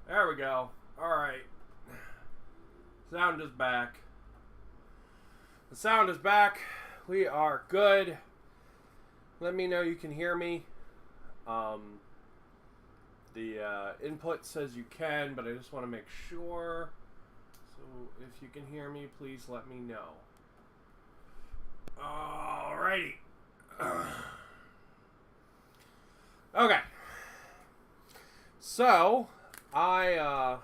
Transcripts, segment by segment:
There we go. Alright. Sound is back. The sound is back. We are good. Let me know you can hear me. The input says you can, but I just want to make sure. So if you can hear me, please let me know. Alrighty. Okay. So, I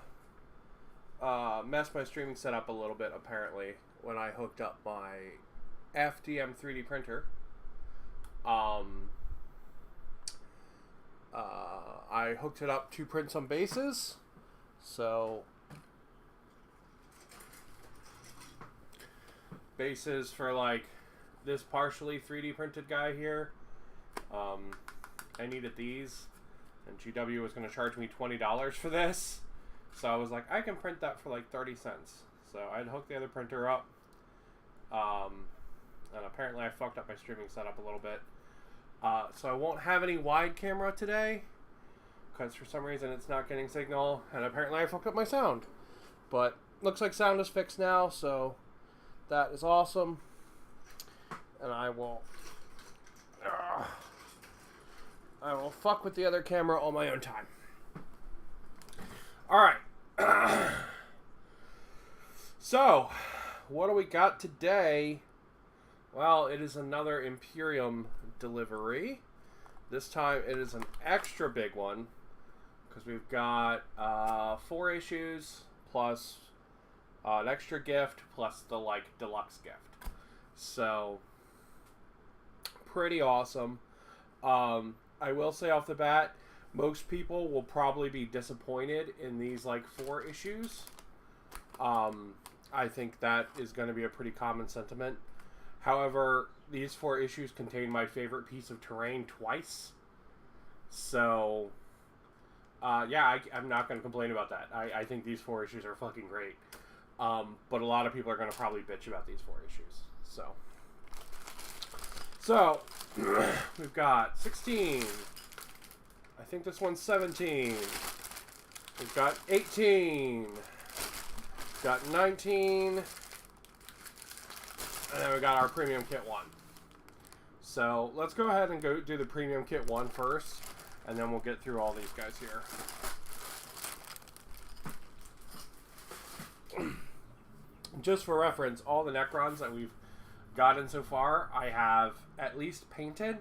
messed my streaming setup a little bit, apparently, when I hooked up my FDM 3D printer. I hooked it up to print some bases. So, bases for, like, this partially 3D printed guy here. I needed these, and GW was going to charge me $20 for this. So I was like, I can print that for like 30 cents. So I'd hooked the other printer up. And apparently I fucked up my streaming setup a little bit. So I won't have any wide camera today, because for some reason it's not getting signal. And apparently I fucked up my sound. But looks like sound is fixed now, so that is awesome. And I will fuck with the other camera on my own time. Alright. So, what do we got today? Well, it is another Imperium delivery. This time it is an extra big one, because we've got 4 issues plus an extra gift plus the deluxe gift. So, pretty awesome. I will say off the bat, most people will probably be disappointed in these 4 issues. I think that is going to be a pretty common sentiment. However, these 4 issues contain my favorite piece of terrain twice. So, yeah, I'm not going to complain about that. I think these 4 issues are fucking great. But a lot of people are going to probably bitch about these 4 issues. So, we've got 16. I think this one's 17. We've got 18. We've got 19. And then we got our Premium Kit 1. So, let's go ahead and go do the Premium Kit 1 first. And then we'll get through all these guys here. Just for reference, all the Necrons that we've gotten so far, I have at least painted.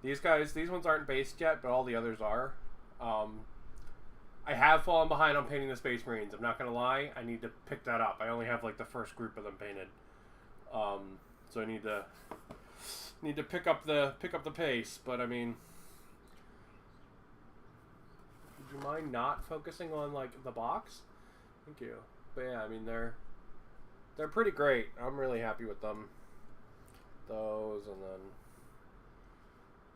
These ones aren't based yet, but all the others are. I have fallen behind on painting the Space Marines. I'm not gonna lie. I need to pick that up. I only have the first group of them painted. So I need to pick up the pace. But I mean, would you mind not focusing on the box? Thank you. But yeah, I mean they're pretty great. I'm really happy with them. Those, and then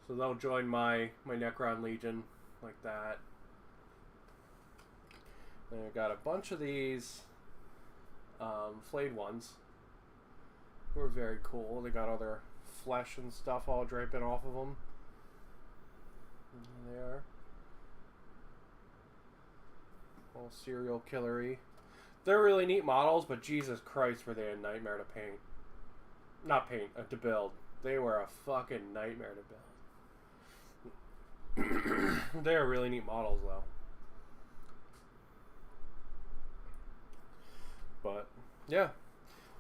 so they'll join my Necron Legion like that. And we got a bunch of these flayed ones who are very cool. They got all their flesh and stuff all draping off of them. And they are all serial killery. They're really neat models, but Jesus Christ, were they a nightmare to paint. Not paint, to build. They were a fucking nightmare to build. They are really neat models, though. But, yeah.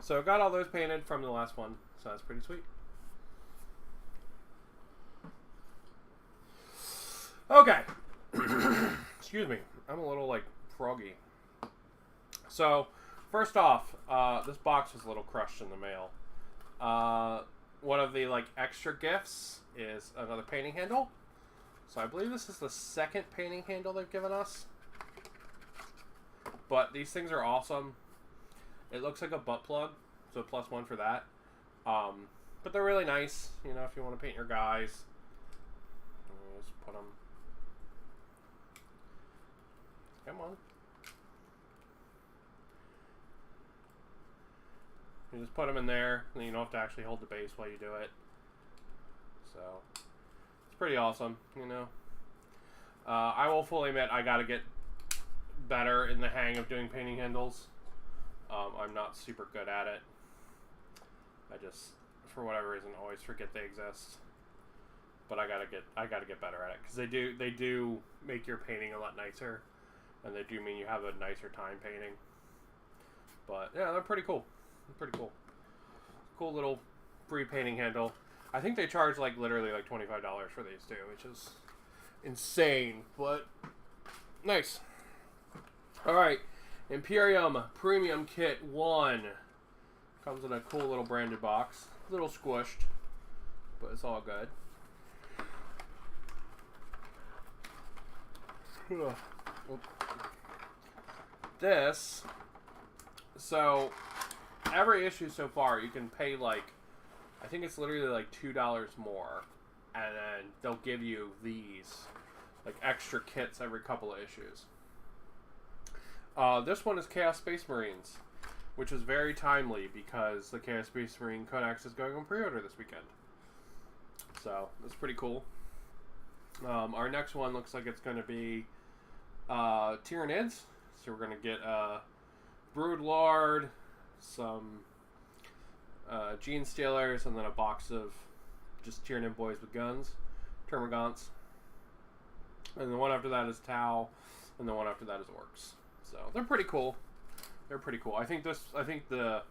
So, got all those painted from the last one. So, that's pretty sweet. Okay. Excuse me. I'm a little, froggy. So, first off, this box was a little crushed in the mail. One of the extra gifts is another painting handle. So I believe this is the second painting handle they've given us. But these things are awesome. It looks like a butt plug, so +1 for that. But they're really nice, if you want to paint your guys. Just put them. Come on. You just put them in there, and you don't have to actually hold the base while you do it. So, it's pretty awesome, I will fully admit I gotta get better in the hang of doing painting handles. I'm not super good at it. I just, for whatever reason, always forget they exist. But I gotta get better at it, because they do make your painting a lot nicer, and they do mean you have a nicer time painting. But yeah, they're pretty cool. They're pretty cool. Cool little free painting handle. I think they charge like literally like $25 for these too, which is insane, but nice. All right, Imperium Premium Kit 1 comes in a cool little branded box. A little squished, but it's all good. This, so every issue so far you can pay like, I think it's literally like $2 more, and then they'll give you these like extra kits every couple of issues. This one is Chaos Space Marines, which is very timely because the Chaos Space Marine Codex is going on pre-order this weekend. So that's pretty cool. Our next one looks like it's going to be Tyranids. So we're going to get Brood Lord, some Gene Stealers, and then a box of just Tyranid boys with guns, Termagants. And the one after that is Tau, and the one after that is Orcs. So they're pretty cool. They're pretty cool. I think the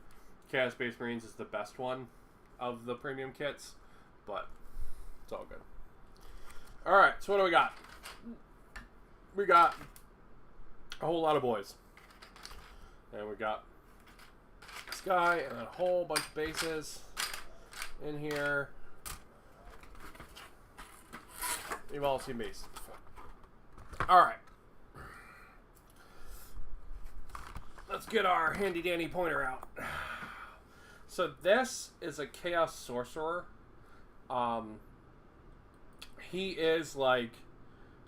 Chaos Space Marines is the best one of the premium kits, but it's all good. All right, so what do we got? We got a whole lot of boys, and we got this guy and a whole bunch of bases in here. You've all seen bases before. All right. Let's get our handy dandy pointer out. So this is a Chaos Sorcerer. He is like,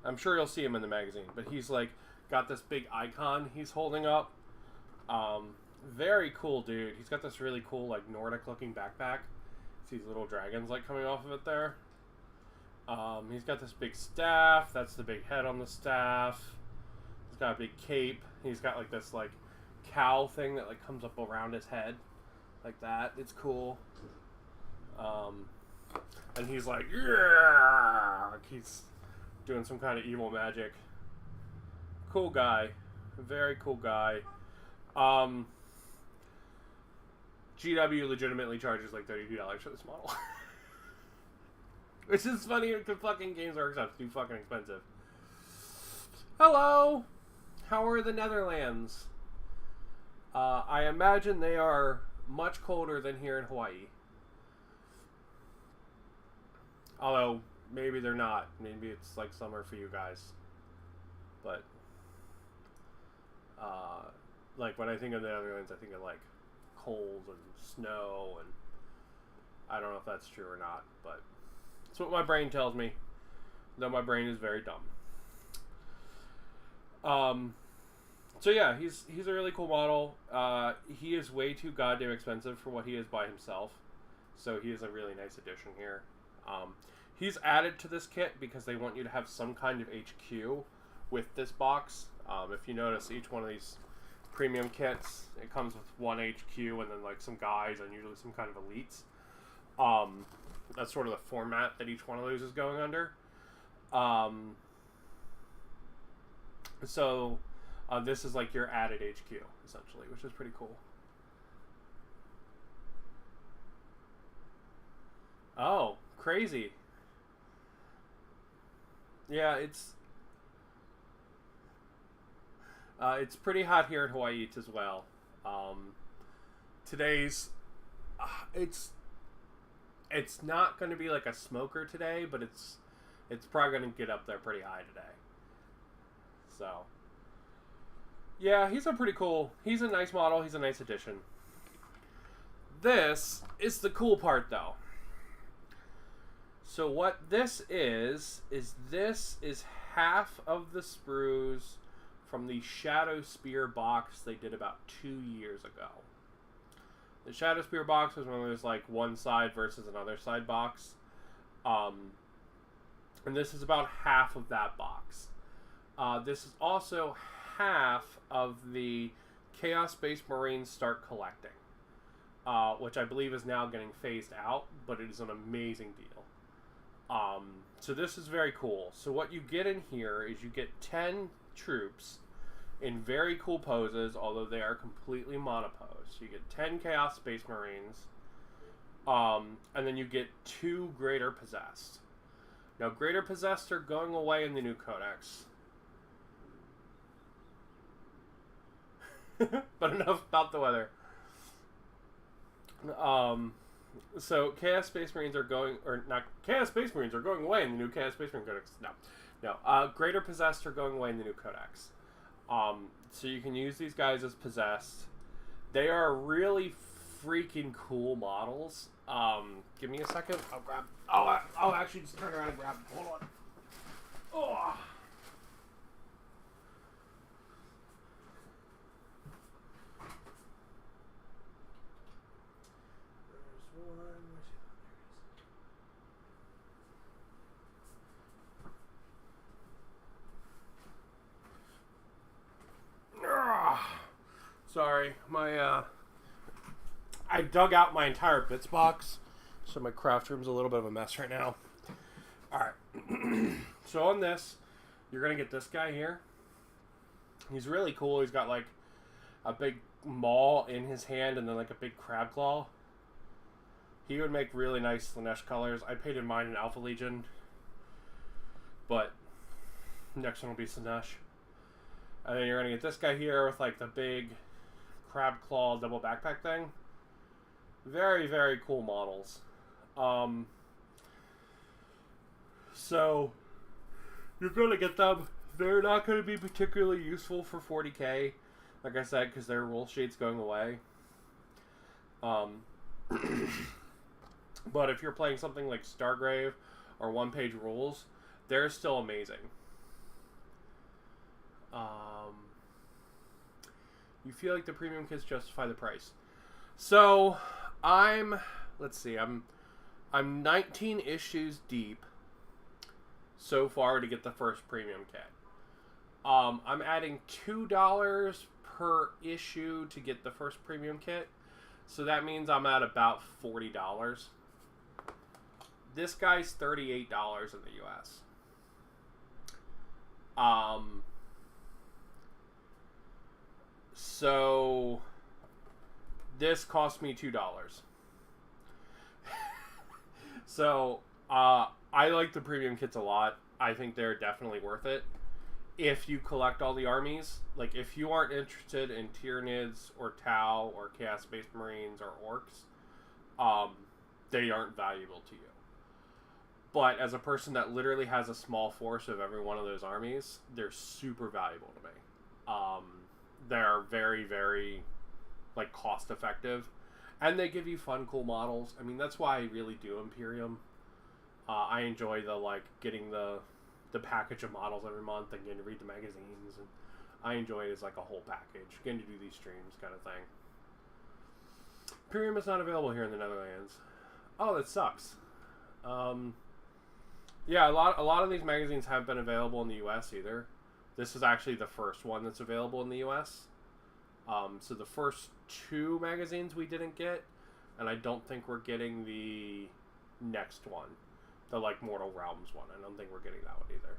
I'm sure you'll see him in the magazine, but he's like got this big icon he's holding up. Very cool dude. He's got this really cool like Nordic looking backpack. See these little dragons like coming off of it there. He's got this big staff. That's the big head on the staff. He's got a big cape. He's got like this like cow thing that like comes up around his head like that. It's cool. And he's like, yeah, like he's doing some kind of evil magic. Cool guy. Very cool guy. GW legitimately charges like $32 for this model. Which is funny because fucking Games Workshop's too fucking expensive. Hello! How are the Netherlands? I imagine they are much colder than here in Hawaii. Although, maybe they're not. Maybe it's like summer for you guys. But, like when I think of the Netherlands, I think of like cold and snow, and I don't know if that's true or not, but it's what my brain tells me, though my brain is very dumb. So yeah, he's a really cool model. He is way too goddamn expensive for what he is by himself, so he is a really nice addition here. He's added to this kit because they want you to have some kind of HQ with this box. If you notice, each one of these premium kits, it comes with one HQ and then like some guys and usually some kind of elites. That's sort of the format that each one of those is going under. So this is like your added HQ, essentially, which is pretty cool. Oh, crazy. Yeah, it's pretty hot here in Hawaii as well. Today's it's not going to be like a smoker today, but it's probably going to get up there pretty high today. So yeah, he's a nice model. He's a nice addition. This is the cool part though. So what this is this is half of the sprues from the Shadow Spear box they did about 2 years ago. The Shadow Spear box was when there's like one side versus another side box. And this is about half of that box. This is also half of the Chaos Space Marines start collecting, which I believe is now getting phased out, but it is an amazing deal. So this is very cool. So what you get in here is you get 10 troops in very cool poses, although they are completely monopose. You get 10 Chaos Space Marines, and then you get 2 Greater Possessed. Now, Greater Possessed are going away in the new Codex. But enough about the weather. So Chaos Space Marines are going, or not, Chaos Space Marines are going away in the new Chaos Space Marine Codex. No. Greater Possessed are going away in the new Codex. So you can use these guys as Possessed. They are really freaking cool models. Give me a second. I'll grab. I'll actually just turn around and grab. Hold on. Oh. Sorry, I dug out my entire bits box, so my craft room's a little bit of a mess right now. Alright, so on this, you're going to get this guy here. He's really cool. He's got like a big maul in his hand and then like a big crab claw. He would make really nice Slanesh colors. I painted mine in Alpha Legion, but next one will be Slanesh. And then you're going to get this guy here with like the big crab claw double backpack thing. Very, very cool models. So you're going to get them. They're not going to be particularly useful for 40k, like I said, because their rule sheet's going away. But if you're playing something like Stargrave or one-page rules, they're still amazing. You feel like the premium kits justify the price. So let's see, I'm 19 issues deep so far to get the first premium kit. I'm adding $2 per issue to get the first premium kit, so that means I'm at about $40. This guy's $38 in the US. So this cost me $2. So I like the premium kits a lot. I think they're definitely worth it if you collect all the armies. Like, if you aren't interested in Tyranids or Tau or Chaos Space Marines or Orcs, they aren't valuable to you. But as a person that literally has a small force of every one of those armies, they're super valuable to me. They're very, very, like, cost effective. And they give you fun, cool models. I mean, that's why I really do Imperium. I enjoy the, like, getting the package of models every month and getting to read the magazines. And I enjoy it as, like, a whole package. Getting to do these streams kind of thing. Imperium is not available here in the Netherlands. Oh, that sucks. Yeah, a lot of these magazines haven't been available in the US either. This is actually the first one that's available in the US. So the first 2 magazines we didn't get, and I don't think we're getting the next one. The, like, Mortal Realms one. I don't think we're getting that one either.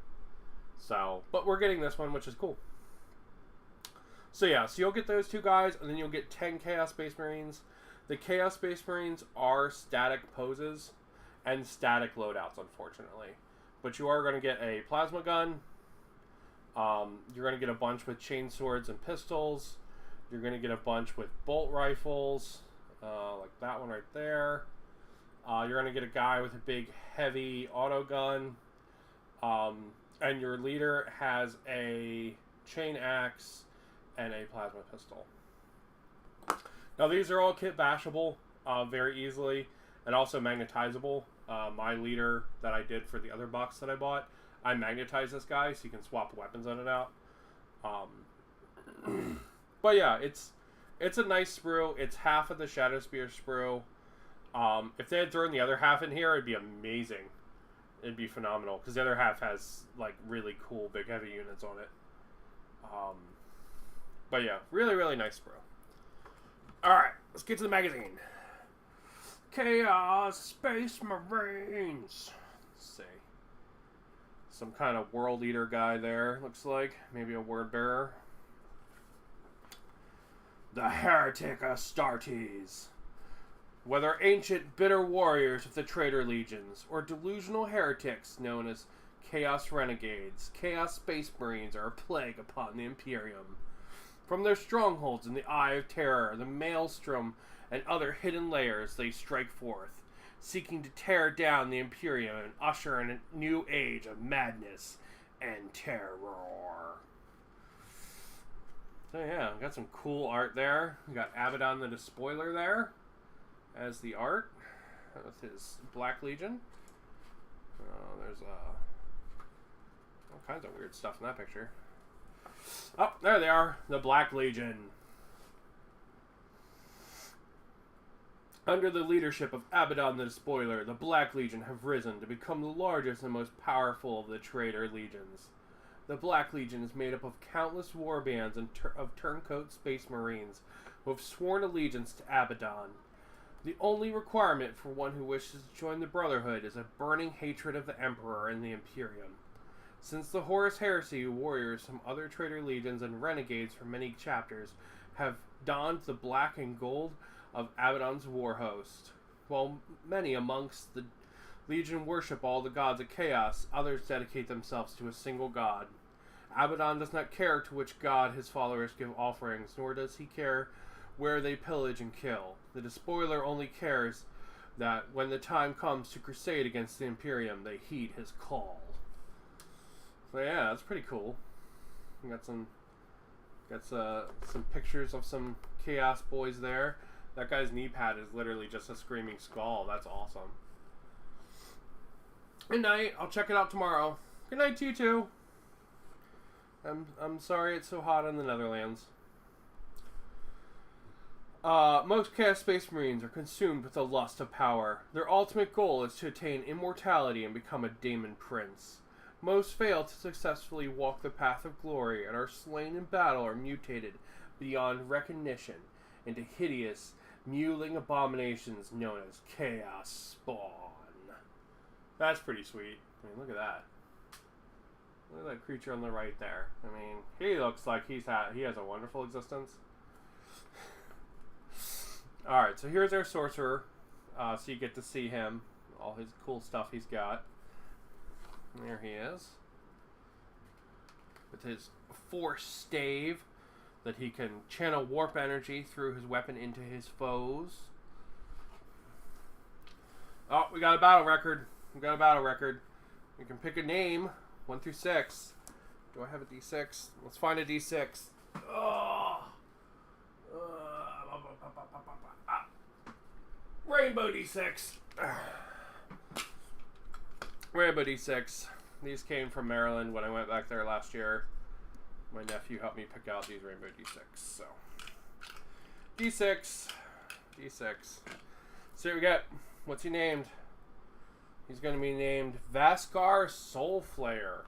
So, but we're getting this one, which is cool. So yeah, so you'll get those 2 guys, and then you'll get 10 Chaos Space Marines. The Chaos Space Marines are static poses and static loadouts, unfortunately. But you are going to get a plasma gun. You're going to get a bunch with chain swords and pistols. You're going to get a bunch with bolt rifles, like that one right there. You're going to get a guy with a big, heavy auto gun. And your leader has a chain axe and a plasma pistol. Now, these are all kit bashable very easily and also magnetizable. My leader that I did for the other box that I bought, I magnetized this guy so you can swap weapons on it out. But yeah, it's a nice sprue. It's half of the Shadow Spear sprue. If they had thrown the other half in here, it'd be amazing. it'd be phenomenal. Because the other half has, like, really cool big heavy units on it. But yeah, really, really nice, bro. Alright, let's get to the magazine. Chaos Space Marines. Let's see. Some kind of World Eater guy there, looks like. Maybe a word bearer. The Heretic Astartes. Whether ancient, bitter warriors of the Traitor Legions, or delusional heretics known as Chaos Renegades, Chaos Space Marines are a plague upon the Imperium. From their strongholds in the Eye of Terror, the Maelstrom, and other hidden layers, they strike forth, seeking to tear down the Imperium and usher in a new age of madness and terror. So yeah, we got some cool art there. We got Abaddon the Despoiler there as the art with his Black Legion. There's all kinds of weird stuff in that picture. Oh, there they are, the Black Legion. Under the leadership of Abaddon the Despoiler, the Black Legion have risen to become the largest and most powerful of the Traitor Legions. The Black Legion is made up of countless warbands and of turncoat space marines who have sworn allegiance to Abaddon. The only requirement for one who wishes to join the Brotherhood is a burning hatred of the Emperor and the Imperium. Since the Horus Heresy, warriors from other Traitor Legions and renegades from many chapters have donned the black and gold of Abaddon's war host. While many amongst the Legion worship all the gods of chaos, others dedicate themselves to a single god. Abaddon does not care to which god his followers give offerings, nor does he care where they pillage and kill. The Despoiler only cares that when the time comes to crusade against the Imperium, they heed his call. So yeah, that's pretty cool. We got some pictures of some Chaos boys there. That guy's knee pad is literally just a screaming skull. That's awesome. Good night. I'll check it out tomorrow. Good night to you too. I'm sorry it's so hot in the Netherlands. Most Chaos Space Marines are consumed with the lust of power. Their ultimate goal is to attain immortality and become a Daemon Prince. Most fail to successfully walk the path of glory and are slain in battle or mutated beyond recognition into hideous, mewling abominations known as Chaos Spawn. That's pretty sweet. I mean, look at that. Look at that creature on the right there. I mean, he looks like he has a wonderful existence. Alright, so here's our Sorcerer. So you get to see him. All his cool stuff he's got. There he is. With his Force Stave that he can channel warp energy through his weapon into his foes. Oh, we got a battle record. We got a battle record. We can pick a name. 1 through 6. Do I have a D6? Let's find a D6. Oh. Rainbow D6. Rainbow D6. These came from Maryland when I went back there last year. My nephew helped me pick out these Rainbow D6. So, D6. D6. So here we got. What's he named? He's going to be named Vaskar Soulflayer.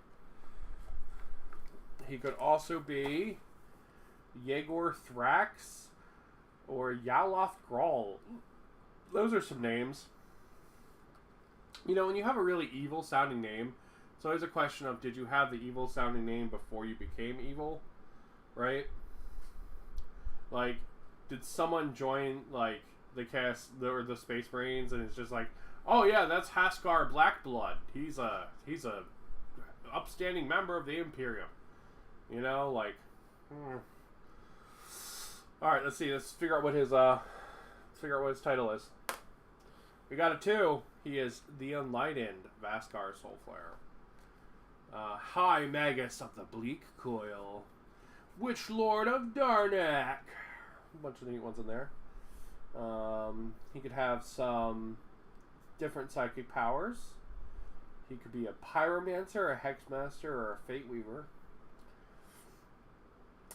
He could also be Yegor Thrax or Yaloth Grawl. Those are some names. You know, when you have a really evil sounding name, it's always a question of, did you have the evil sounding name before you became evil? Right? Like, did someone join, like, the Space Marines and it's just like, oh yeah, that's Haskar Blackblood. He's a upstanding member of the Imperium. You know, like, Alright, let's see. Let's figure out what his title is. We got a 2. He is the Enlightened Vaskar Soulflayer. High Magus of the Bleak Coil. Witch Lord of Darnak. A bunch of neat ones in there. He could have some different psychic powers. He could be a Pyromancer, a Hexmaster, or a Fate Weaver.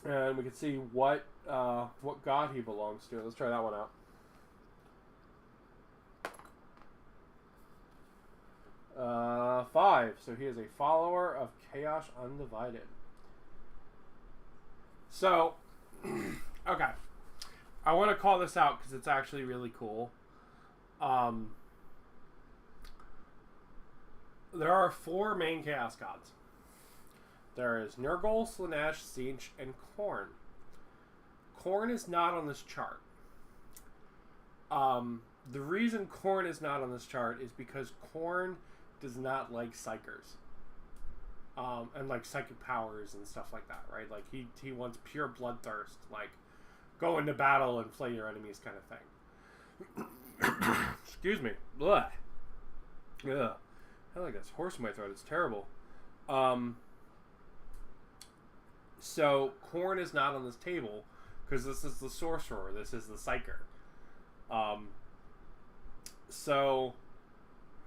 And we can see what god he belongs to. Let's try that one out. 5. So he is a follower of Chaos Undivided. So, okay. I want to call this out because it's actually really cool. There are 4 main Chaos Gods. There is Nurgle, Slaanesh, Tzeentch, and Khorne. Khorne is not on this chart. The reason Khorne is not on this chart is because Khorne does not like Psykers. And like psychic powers and stuff like that, right? Like he wants pure bloodthirst, like go into battle and flay your enemies kind of thing. Excuse me. Blah. Ugh. I like this horse in my throat. It's terrible. So Khorne is not on this table because this is the Sorcerer. This is the Psyker. So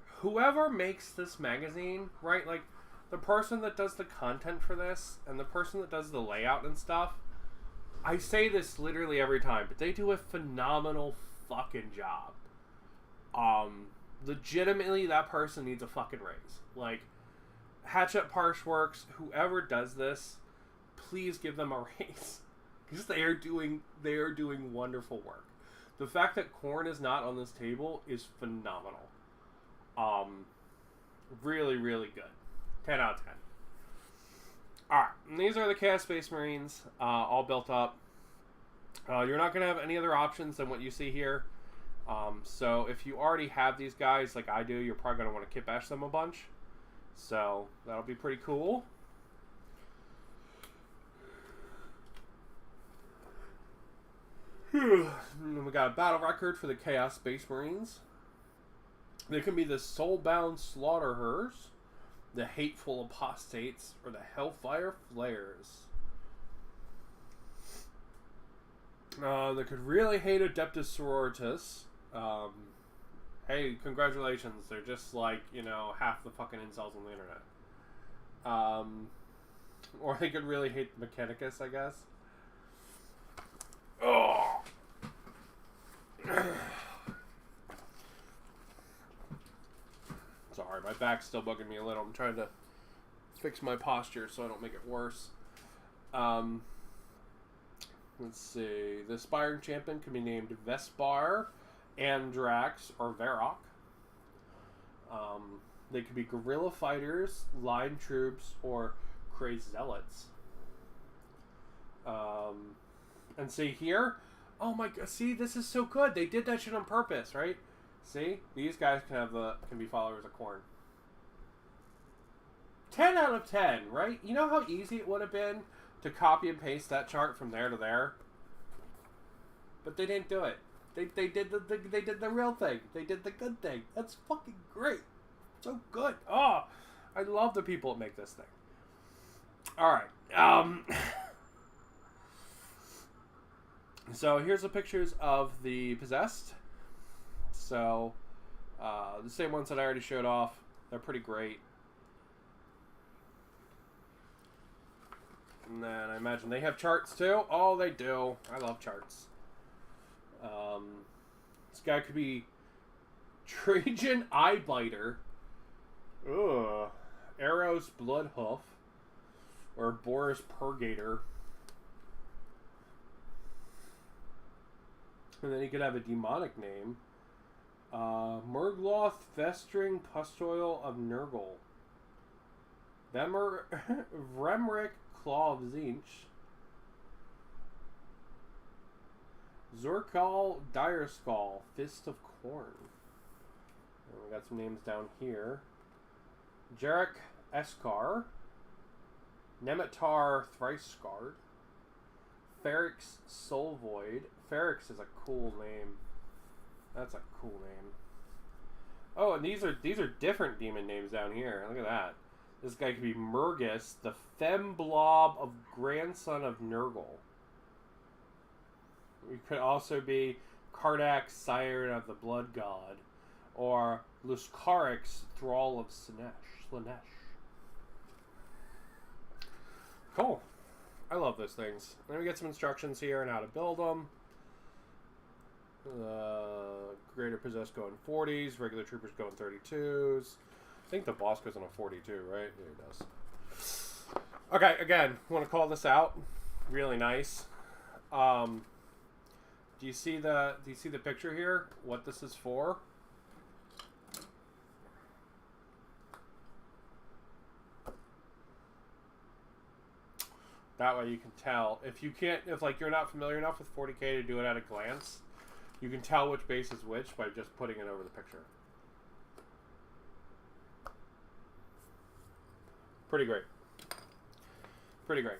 whoever makes this magazine, right? Like the person that does the content for this and the person that does the layout and stuff, I say this literally every time, but they do a phenomenal fucking job. Legitimately, that person needs a fucking raise. Like, Hatchet Parshworks, whoever does this, please give them a raise. Because they are doing wonderful work. The fact that Khorne is not on this table is phenomenal. Really, really good. 10 out of 10. Alright, these are the Chaos Space Marines, all built up. You're not going to have any other options than what you see here. So if you already have these guys like I do, you're probably going to want to kit bash them a bunch. So that'll be pretty cool. We got a battle record for the Chaos Space Marines. They can be the Soulbound Slaughterers, the Hateful Apostates, or the Hellfire Flayers. They could really hate Adeptus Sororitas. Hey, congratulations. They're just like, you know, half the fucking incels on the internet. Or they could really hate the Mechanicus, I guess. Oh! Sorry, my back's still bugging me a little. I'm trying to fix my posture so I don't make it worse. Let's see. The Aspiring Champion can be named Vespar, Andrax, or Varrock. They could be Guerrilla Fighters, Line Troops, or Crazed Zealots. And see here, oh my god, see, this is so good. They did that shit on purpose, right? See, these guys can be followers of Khorne. 10 out of 10, right? You know how easy it would have been to copy and paste that chart from there to there? But they didn't do it. They did the real thing. They did the good thing. That's fucking great. So good. Oh, I love the people that make this thing. All right. So here's the pictures of the Possessed. So the same ones that I already showed off. They're pretty great. And then I imagine they have charts too. Oh, they do. I love charts. This guy could be Trajan Eyebiter. Ugh. Eros Bloodhoof. Or Boris Purgator. And then he could have a demonic name. Murgloth Festering Pustule of Nurgle. Vremric Claw of Tzeentch. Zorkal Direskull, Fist of Khorne. And we got some names down here. Jarek Eskar. Nemitar Thrice Scarred. Ferrix Soul Void. Ferrix is a cool name. That's a cool name. Oh, and these are different demon names down here. Look at that. This guy could be Murgus, the Femblob of Grandson of Nurgle. We could also be Kardak, Siren of the Blood God, or Luskarix, Thrall of Slaanesh. Cool. I love those things. Then we get some instructions here on how to build them. Greater Possessed go in 40s, regular Troopers go in 32s. I think the boss goes on a 42, right? Yeah, he does. Okay, again, want to call this out. Really nice. Do you see the picture here? What this is for? That way you can tell. If like you're not familiar enough with 40K to do it at a glance, you can tell which base is which by just putting it over the picture. Pretty great. Pretty great.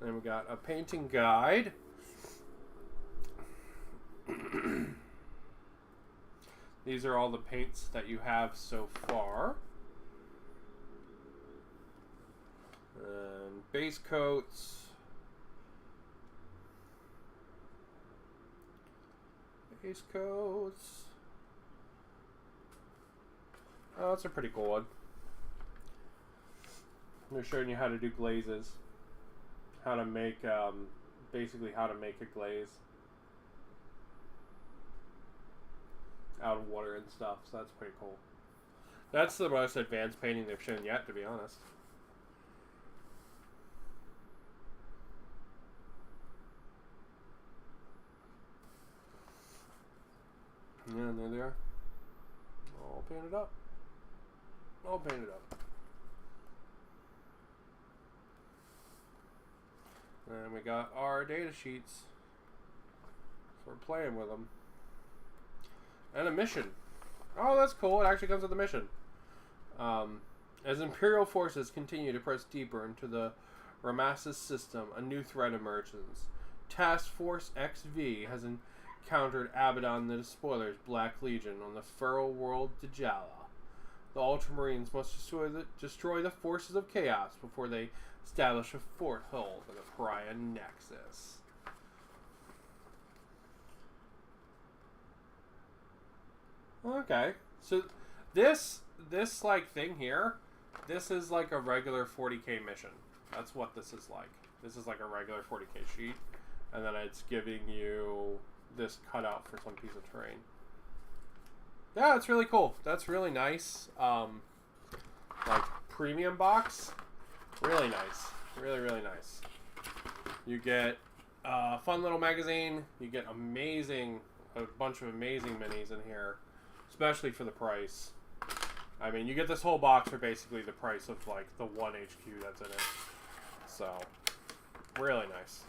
Then we got a painting guide. These are all the paints that you have so far. And base coats. Base coats. Oh, that's a pretty cool one. They're showing you how to do glazes. How to make, basically how to make a glaze. Out of water and stuff, so that's pretty cool. That's the most advanced painting they've shown yet, to be honest. Yeah, and there they are. All painted up. All painted up. And we got our data sheets. So we're playing with them. And a mission. Oh, that's cool. It actually comes with a mission. As Imperial forces continue to press deeper into the Ramassus system, a new threat emerges. Task Force XV has encountered Abaddon the Despoiler's Black Legion on the feral world Djala. The Ultramarines must destroy the forces of chaos before they establish a foothold in the Pariah Nexus. Okay, so this like thing here, this is like a regular 40K mission. That's what this is like. This is like a regular 40K sheet, and then it's giving you this cutout for some piece of terrain. Yeah, that's really cool. That's really nice. Like premium box, really nice. Really, really nice. You get a fun little magazine. You get a bunch of amazing minis in here. Especially for the price. I mean, you get this whole box for basically the price of, like, the 1 HQ that's in it. So, really nice.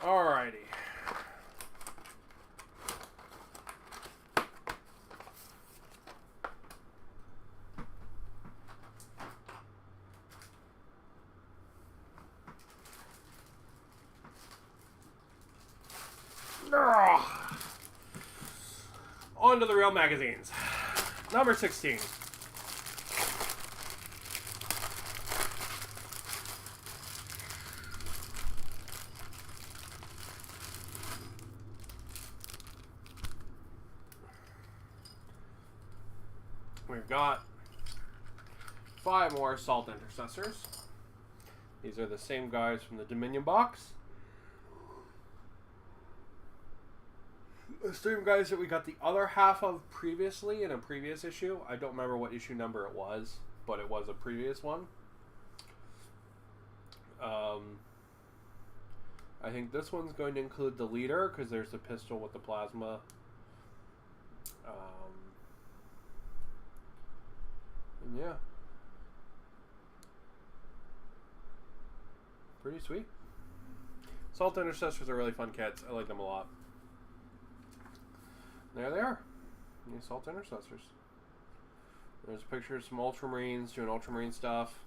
Alrighty. On to the real magazines. Number 16. We've got 5 more Assault Intercessors. These are the same guys from the Dominion box. The same guys that we got the other half of previously in a previous issue. I don't remember what issue number it was, but it was a previous one. I think this one's going to include the leader, because there's the pistol with the plasma. And yeah. Pretty sweet. Assault Intercessors are really fun kits. I like them a lot. There they are. The Assault Intercessors. There's a picture of some Ultramarines doing Ultramarine stuff.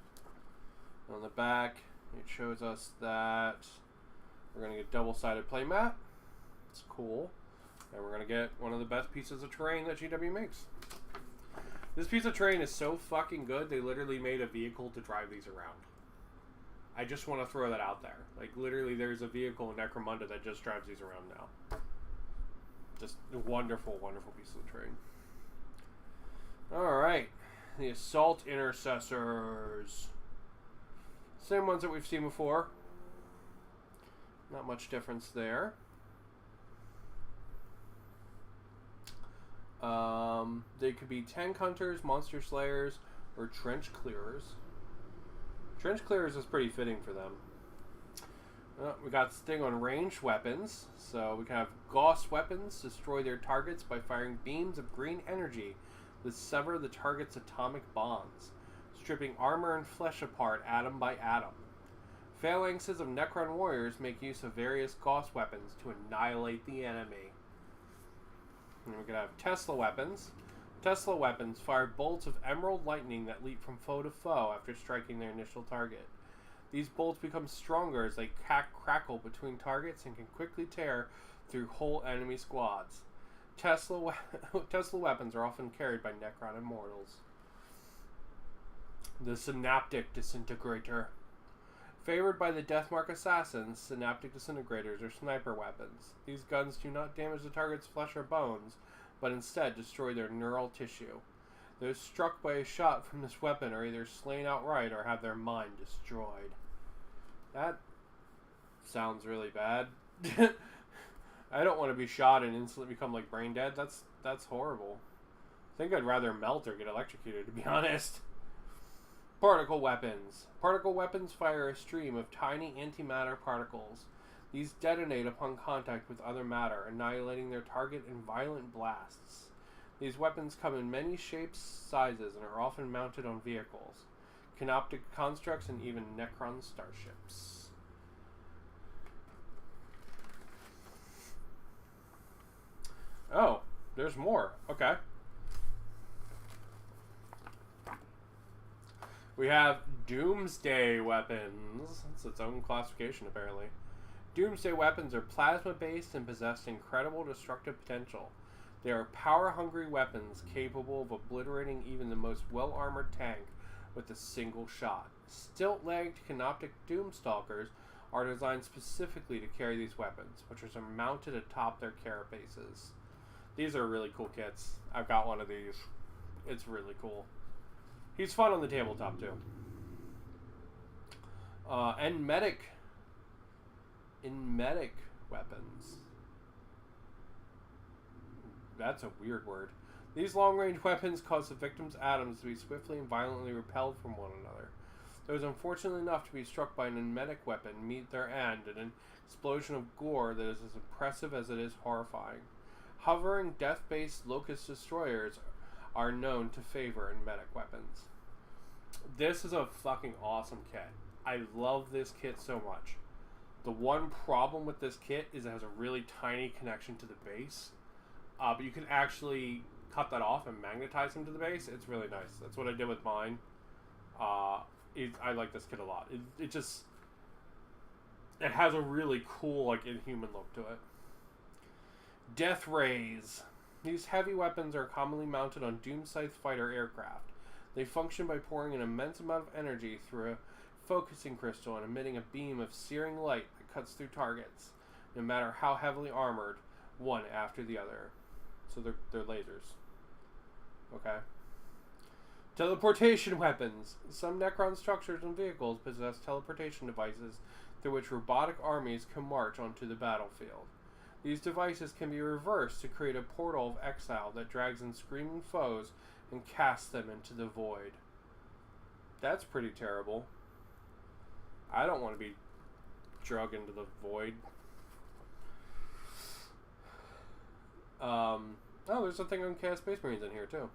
On the back, it shows us that we're going to get double-sided playmat. It's cool. And we're going to get one of the best pieces of terrain that GW makes. This piece of terrain is so fucking good, they literally made a vehicle to drive these around. I just want to throw that out there. Like, literally, there's a vehicle in Necromunda that just drives these around now. Just a wonderful, wonderful piece of terrain. Alright. The Assault Intercessors. Same ones that we've seen before. Not much difference there. They could be tank hunters, monster slayers, or trench clearers. Trench clearers is pretty fitting for them. We got Sting on ranged weapons, so we can have Gauss weapons destroy their targets by firing beams of green energy that sever the target's atomic bonds, stripping armor and flesh apart atom by atom. Phalanxes of Necron warriors make use of various Gauss weapons to annihilate the enemy. And we can have Tesla weapons. Tesla weapons fire bolts of emerald lightning that leap from foe to foe after striking their initial target. These bolts become stronger as they crackle between targets and can quickly tear through whole enemy squads. Tesla weapons are often carried by Necron Immortals. The Synaptic Disintegrator. Favored by the Deathmark Assassins, Synaptic Disintegrators are sniper weapons. These guns do not damage the target's flesh or bones, but instead destroy their neural tissue. Those struck by a shot from this weapon are either slain outright or have their mind destroyed. That sounds really bad. I don't want to be shot and instantly become like brain dead. That's horrible. I think I'd rather melt or get electrocuted, to be honest. Particle weapons. Particle weapons fire a stream of tiny antimatter particles. These detonate upon contact with other matter, annihilating their target in violent blasts. These weapons come in many shapes, sizes, and are often mounted on vehicles, canoptic constructs, and even Necron starships. Oh, there's more. Okay. We have Doomsday Weapons. It's its own classification, apparently. Doomsday Weapons are plasma-based and possess incredible destructive potential. They are power-hungry weapons capable of obliterating even the most well-armored tank with a single shot. Stilt-legged canoptic Doomstalkers are designed specifically to carry these weapons, which are mounted atop their carapaces. These are really cool kits. I've got one of these. It's really cool. He's fun on the tabletop, too. And medic weapons. That's a weird word. These long-range weapons cause the victim's atoms to be swiftly and violently repelled from one another. Those unfortunate enough to be struck by an emetic weapon meet their end in an explosion of gore that is as impressive as it is horrifying. Hovering, death-based Locust Destroyers are known to favor emetic weapons. This is a fucking awesome kit. I love this kit so much. The one problem with this kit is it has a really tiny connection to the base. But you can actually cut that off and magnetize them to the base. It's really nice. That's what I did with mine. I like this kit a lot. It has a really cool, like, inhuman look to it. Death Rays. These heavy weapons are commonly mounted on Doomscythe fighter aircraft. They function by pouring an immense amount of energy through a focusing crystal and emitting a beam of searing light that cuts through targets, no matter how heavily armored, one after the other. So they're lasers. Okay. Teleportation weapons. Some Necron structures and vehicles possess teleportation devices through which robotic armies can march onto the battlefield. These devices can be reversed to create a portal of exile that drags in screaming foes and casts them into the void. That's pretty terrible. I don't want to be drug into the void. Oh, there's a thing on Chaos Space Marines in here, too.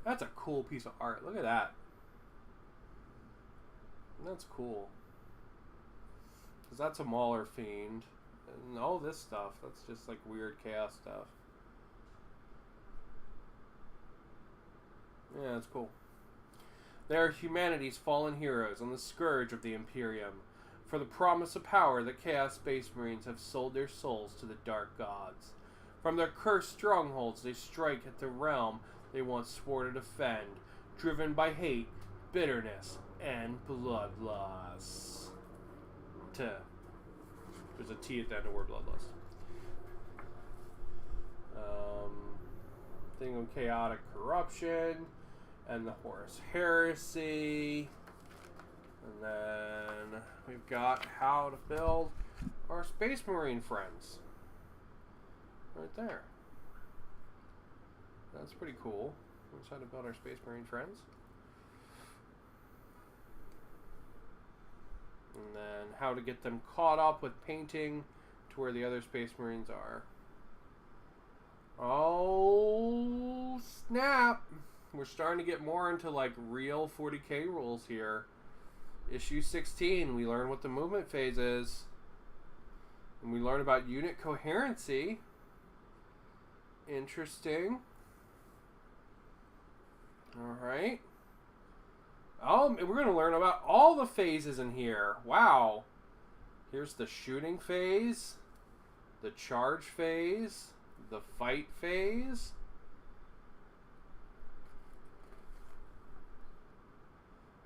That's a cool piece of art. Look at that. That's cool. Because that's a Mauler Fiend. And all this stuff. That's just, like, weird Chaos stuff. Yeah, that's cool. They are humanity's fallen heroes on the scourge of the Imperium. For the promise of power, the Chaos Space Marines have sold their souls to the Dark Gods. From their cursed strongholds, they strike at the realm they once swore to defend, driven by hate, bitterness, and bloodlust. There's a T at the end of word bloodlust. Thing on chaotic corruption, and the Horus Heresy. And then we've got how to build our Space Marine friends. Right there. That's pretty cool. We're trying to build our Space Marine friends. And then how to get them caught up with painting to where the other Space Marines are. Oh, snap! We're starting to get more into like real 40k rules here. Issue 16, we learn what the movement phase is. And we learn about unit coherency. Interesting. Alright. Oh, we're going to learn about all the phases in here. Wow. Here's the shooting phase, the charge phase, the fight phase.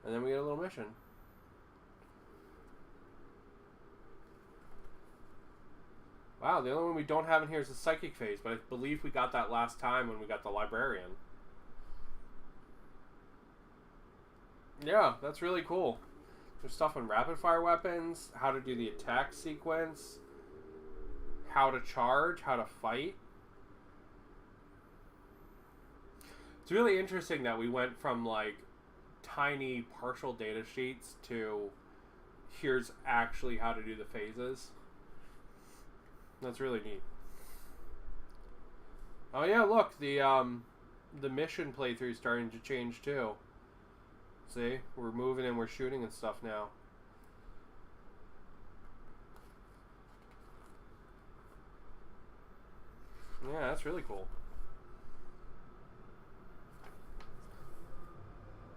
And then we get a little mission. Wow, the only one we don't have in here is the psychic phase, but I believe we got that last time when we got the librarian. Yeah, that's really cool. There's stuff on rapid fire weapons, how to do the attack sequence, how to charge, how to fight. It's really interesting that we went from like tiny partial data sheets to here's actually how to do the phases. That's really neat. Oh yeah, look, the mission playthrough is starting to change too. See, we're moving and we're shooting and stuff now. Yeah, that's really cool.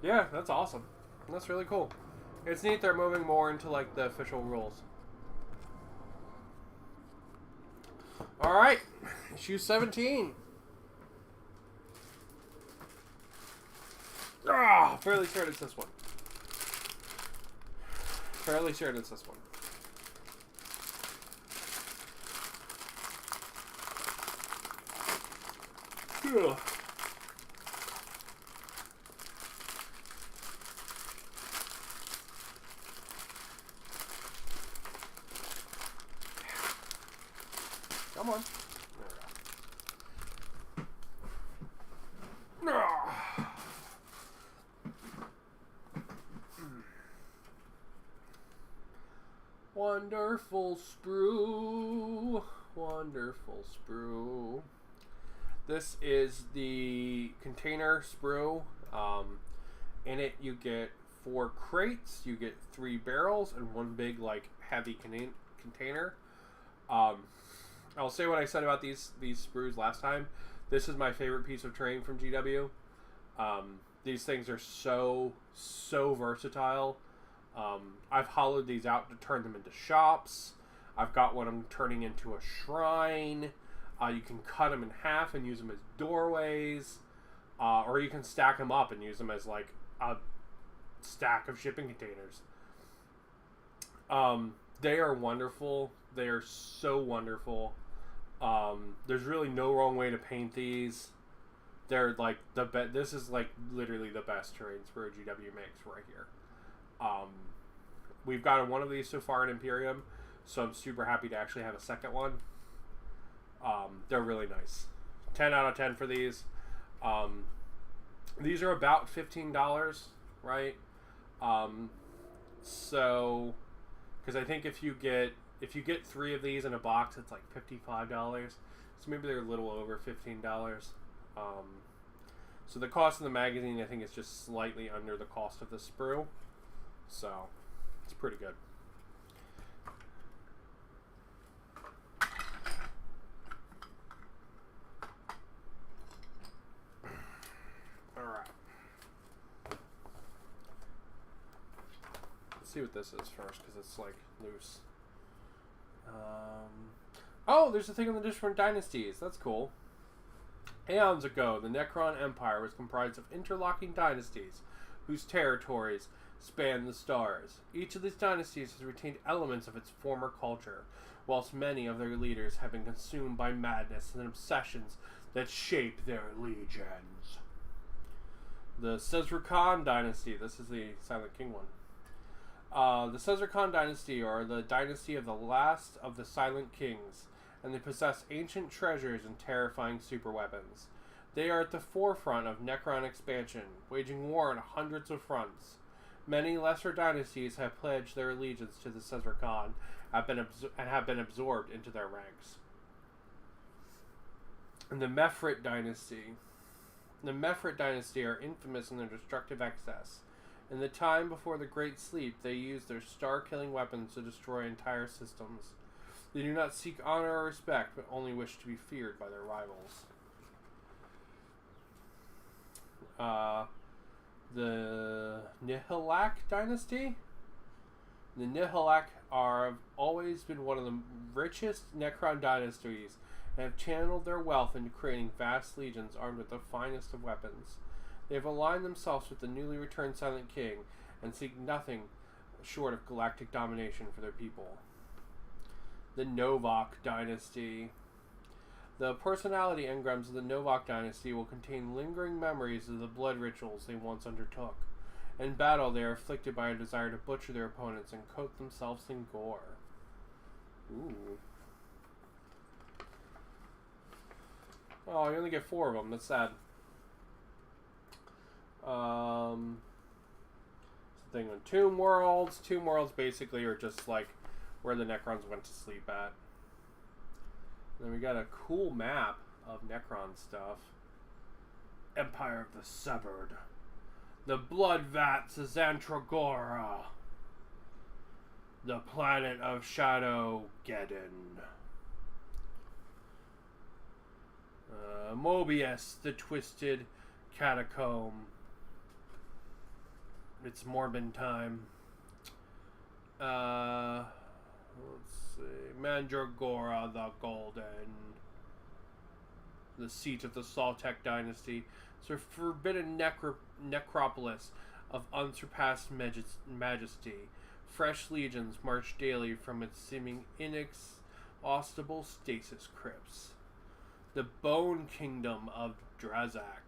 Yeah, that's awesome. That's really cool. It's neat they're moving more into like the official rules. Alright, issue 17. Ah, fairly certain it's this one. Fairly certain it's this one. Ugh. Come on. There we go. Wonderful sprue. Wonderful sprue. This is the container sprue. In it you get 4 crates, you get 3 barrels, and 1 big like heavy container. I'll say what I said about these sprues last time. This is my favorite piece of terrain from GW. These things are so versatile. I've hollowed these out to turn them into shops. I've got one I'm turning into a shrine. You can cut them in half and use them as doorways. Or you can stack them up and use them as like a stack of shipping containers. They are wonderful. They are so wonderful. There's really no wrong way to paint these. They're like this is like literally the best terrain sprue GW makes right here. We've got one of these so far in Imperium, so I'm super happy to actually have a second one. They're really nice. 10 out of 10 for these. These are about $15, right? So, because I think if you get 3 of these in a box, it's like $55. So maybe they're a little over $15. So the cost of the magazine, I think, is just slightly under the cost of the sprue. So, it's pretty good. Alright. Let's see what this is first, because it's, like, loose. Oh, there's a thing on the different dynasties. That's cool. Aeons ago, the Necron Empire was comprised of interlocking dynasties, whose territories span the stars. Each of these dynasties has retained elements of its former culture, whilst many of their leaders have been consumed by madness and obsessions that shape their legions. The Cesar Dynasty, this is the Silent King one. The Cesar Dynasty are the dynasty of the last of the Silent Kings, and they possess ancient treasures and terrifying super weapons. They are at the forefront of Necron expansion, waging war on hundreds of fronts. Many lesser dynasties have pledged their allegiance to the Cesar Khan and have been absorbed into their ranks. And the Mephrit Dynasty. The Mephrit Dynasty are infamous in their destructive excess. In the time before the Great Sleep, they used their star-killing weapons to destroy entire systems. They do not seek honor or respect, but only wish to be feared by their rivals. The Nihilak Dynasty? The Nihilak have always been one of the richest Necron dynasties and have channeled their wealth into creating vast legions armed with the finest of weapons. They have aligned themselves with the newly returned Silent King and seek nothing short of galactic domination for their people. The Novak Dynasty. The personality engrams of the Novak Dynasty will contain lingering memories of the blood rituals they once undertook. In battle, they are afflicted by a desire to butcher their opponents and coat themselves in gore. Ooh. Oh, you only get 4 of them. That's sad. Thing on Tomb Worlds. Tomb Worlds basically are just like where the Necrons went to sleep at. Then we got a cool map of Necron stuff. Empire of the Severed. The Blood Vats of Xantragora. The Planet of Shadowgeddon. Mobius, the Twisted Catacomb. It's Morbin time. Let's see. Mandragora the Golden. The seat of the Saltec Dynasty. It's a forbidden necropolis of unsurpassed majesty. Fresh legions march daily from its seeming inexhaustible stasis crypts. The Bone Kingdom of Drazak.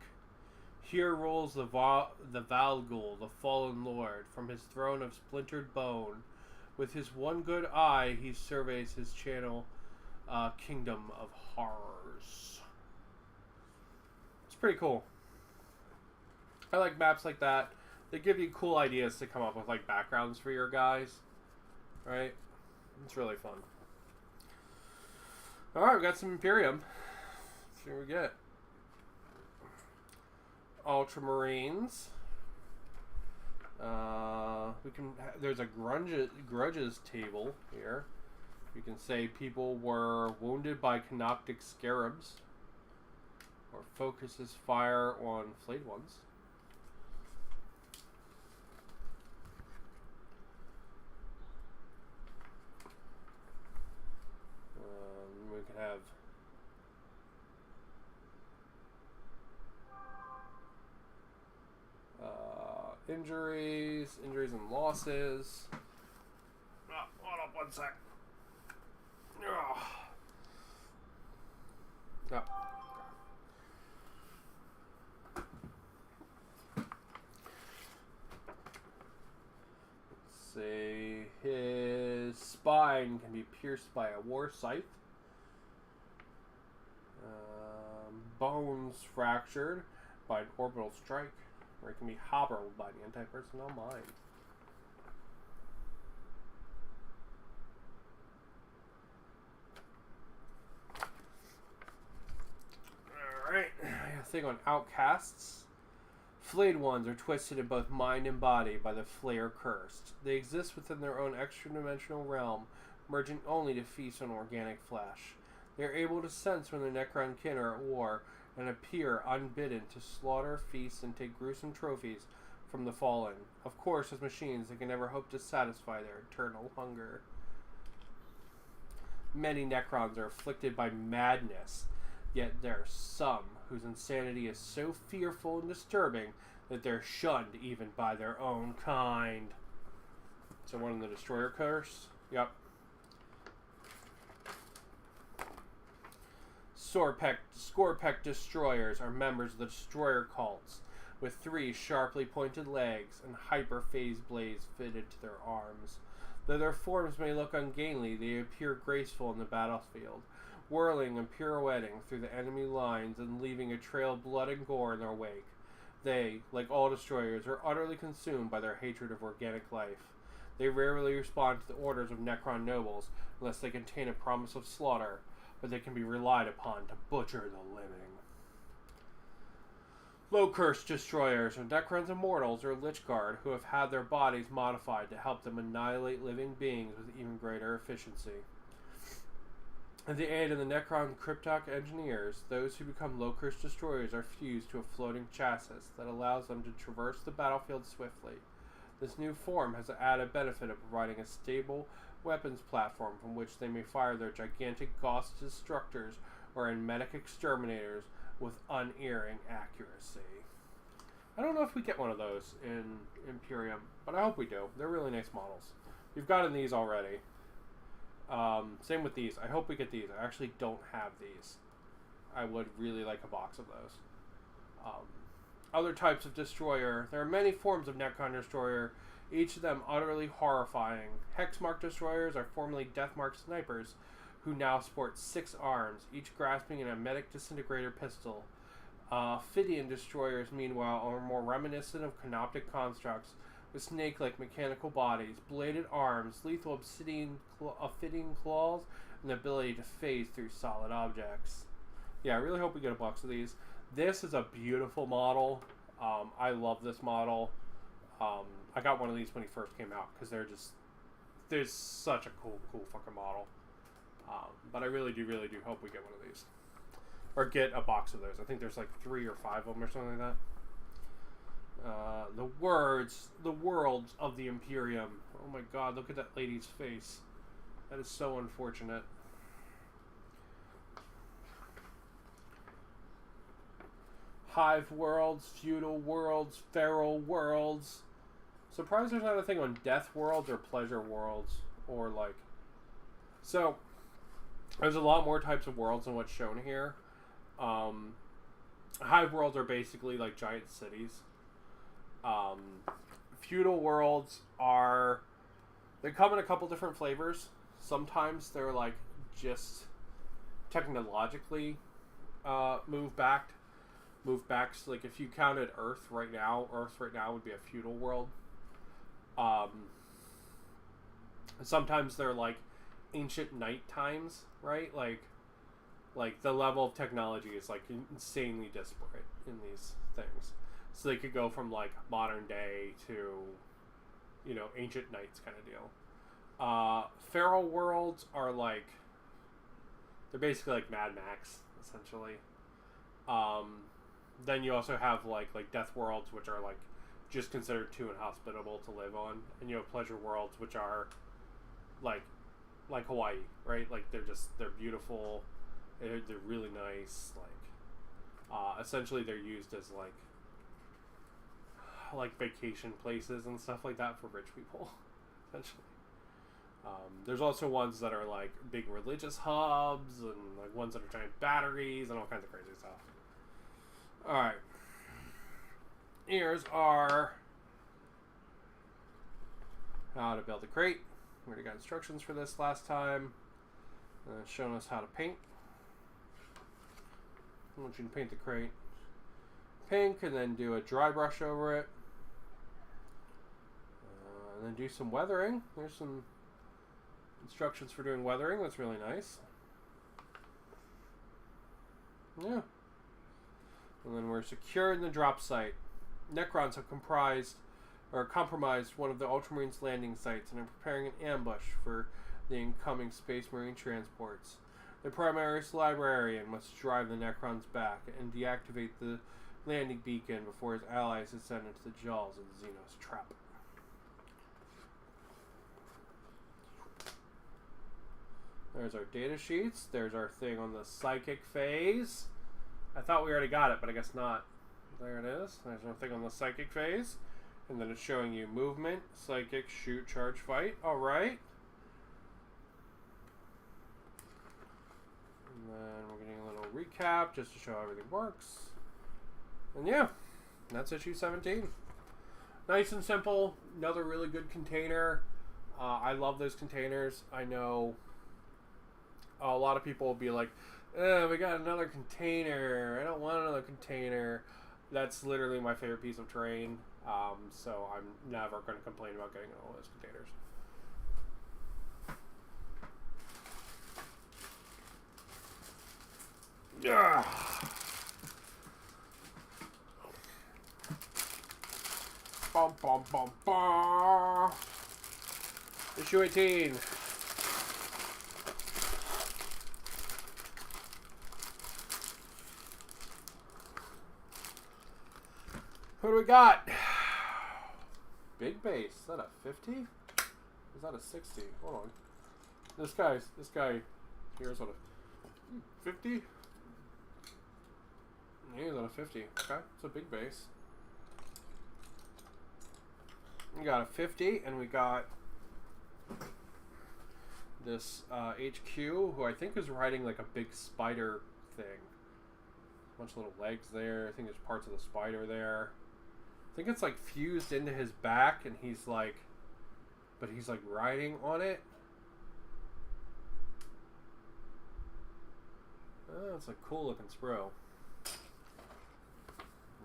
Here rules the Valgul, the fallen lord, from his throne of splintered bone. With his one good eye, he surveys his channel kingdom of horrors. It's pretty cool. I like maps like that. They give you cool ideas to come up with, like, backgrounds for your guys. Right? It's really fun. Alright, we got some Imperium. Let's see what we get. Ultramarines. There's a grudges table here. You can say people were wounded by canoptic scarabs, or focuses fire on flayed ones. We could have injuries and losses. Hold up one sec. Oh. Let's see. His spine can be pierced by a war scythe. Bones fractured by an orbital strike, or it can be hobbled by the anti-personnel mine. Alright, I think on outcasts. Flayed ones are twisted in both mind and body by the Flayer Cursed. They exist within their own extra-dimensional realm, merging only to feast on organic flesh. They are able to sense when their Necron kin are at war and appear unbidden to slaughter, feast, and take gruesome trophies from the fallen. Of course, as machines, they can never hope to satisfy their eternal hunger. Many Necrons are afflicted by madness, yet there are some whose insanity is so fearful and disturbing that they're shunned even by their own kind. So one in the Destroyer Curse? Yep. Scorpek Destroyers are members of the Destroyer cults, with 3 sharply pointed legs and hyper-phase blades fitted to their arms. Though their forms may look ungainly, they appear graceful in the battlefield. whirling and pirouetting through the enemy lines and leaving a trail of blood and gore in their wake. They, like all destroyers, are utterly consumed by their hatred of organic life. They rarely respond to the orders of Necron nobles unless they contain a promise of slaughter, but they can be relied upon to butcher the living. Low-cursed destroyers are Necron's Immortals or Lichguard who have had their bodies modified to help them annihilate living beings with even greater efficiency. With the aid of the Necron Cryptek engineers, those who become low-cursed destroyers are fused to a floating chassis that allows them to traverse the battlefield swiftly. This new form has the added benefit of providing a stable weapons platform from which they may fire their gigantic Gauss destructors or Enmetic exterminators with unerring accuracy. I don't know if we get one of those in Imperium, but I hope we do. They're really nice models. We've gotten these already. Same with these. I hope we get these. I actually don't have these. I would really like a box of those. Other types of destroyer. There are many forms of Necron destroyer, each of them utterly horrifying. Hexmark destroyers are formerly Deathmark snipers who now sport 6 arms, each grasping an emetic disintegrator pistol. Phidian destroyers, meanwhile, are more reminiscent of canoptic constructs with snake-like mechanical bodies, bladed arms, lethal obsidian claws, and the ability to phase through solid objects. Yeah, I really hope we get a box of these. This is a beautiful model. I love this model. I got one of these when he first came out because they're such a cool fucking model. But I really do hope we get one of these. Or get a box of those. I think there's like 3 or 5 of them or something like that. The worlds of the Imperium. Oh my god, look at that lady's face. That is so unfortunate. Hive Worlds, Feudal Worlds, Feral Worlds. Surprised there's not a thing on Death Worlds or Pleasure Worlds. Or like... So, there's a lot more types of worlds than what's shown here. Hive Worlds are basically like giant cities. Feudal Worlds are... They come in a couple different flavors. Sometimes they're like just technologically moved back. Like if you counted Earth right now would be a feudal world. Sometimes they're like ancient night times, right? Like the level of technology is like insanely disparate in these things. So they could go from like modern day to, you know, ancient nights kind of deal. Feral worlds are like, they're basically like Mad Max essentially. Then you also have like Death Worlds, which are like just considered too inhospitable to live on, and you have Pleasure Worlds, which are like Hawaii, right? Like they're beautiful, they're really nice. Like essentially they're used as like vacation places and stuff like that for rich people, essentially. There's also ones that are like big religious hubs and like ones that are giant batteries and all kinds of crazy stuff. Alright. Here's our how to build a crate. We already got instructions for this last time. It's showing us how to paint. I want you to paint the crate pink and then do a dry brush over it. And then do some weathering. There's some instructions for doing weathering. That's really nice. Yeah. And then we're secure in the drop site. Necrons have compromised one of the Ultramarines' landing sites and are preparing an ambush for the incoming Space Marine transports. The Primaris Librarian must drive the Necrons back and deactivate the landing beacon before his allies descend into the jaws of the Xenos trap. There's our data sheets. There's our thing on the psychic phase. I thought we already got it, but I guess not. There it is. There's our thing on the psychic phase. And then it's showing you movement, psychic, shoot, charge, fight. Alright. And then we're getting a little recap just to show how everything works. And yeah, that's issue 17. Nice and simple. Another really good container. I love those containers. I know a lot of people will be like, we got another container. I don't want another container. That's literally my favorite piece of terrain. So I'm never going to complain about getting all those containers. Yeah. Bum, bum, bum, bum. Issue 18. What do we got? Big base. Is that a 50? Is that a 60? Hold on. This guy here's what a 50? Yeah, he's on a 50. Okay, it's a big base. We got a 50, and we got this HQ, who I think is riding like a big spider thing. A bunch of little legs there. I think there's parts of the spider there. I think it's like fused into his back, and he's like riding on it. Oh, it's a cool looking Sprue.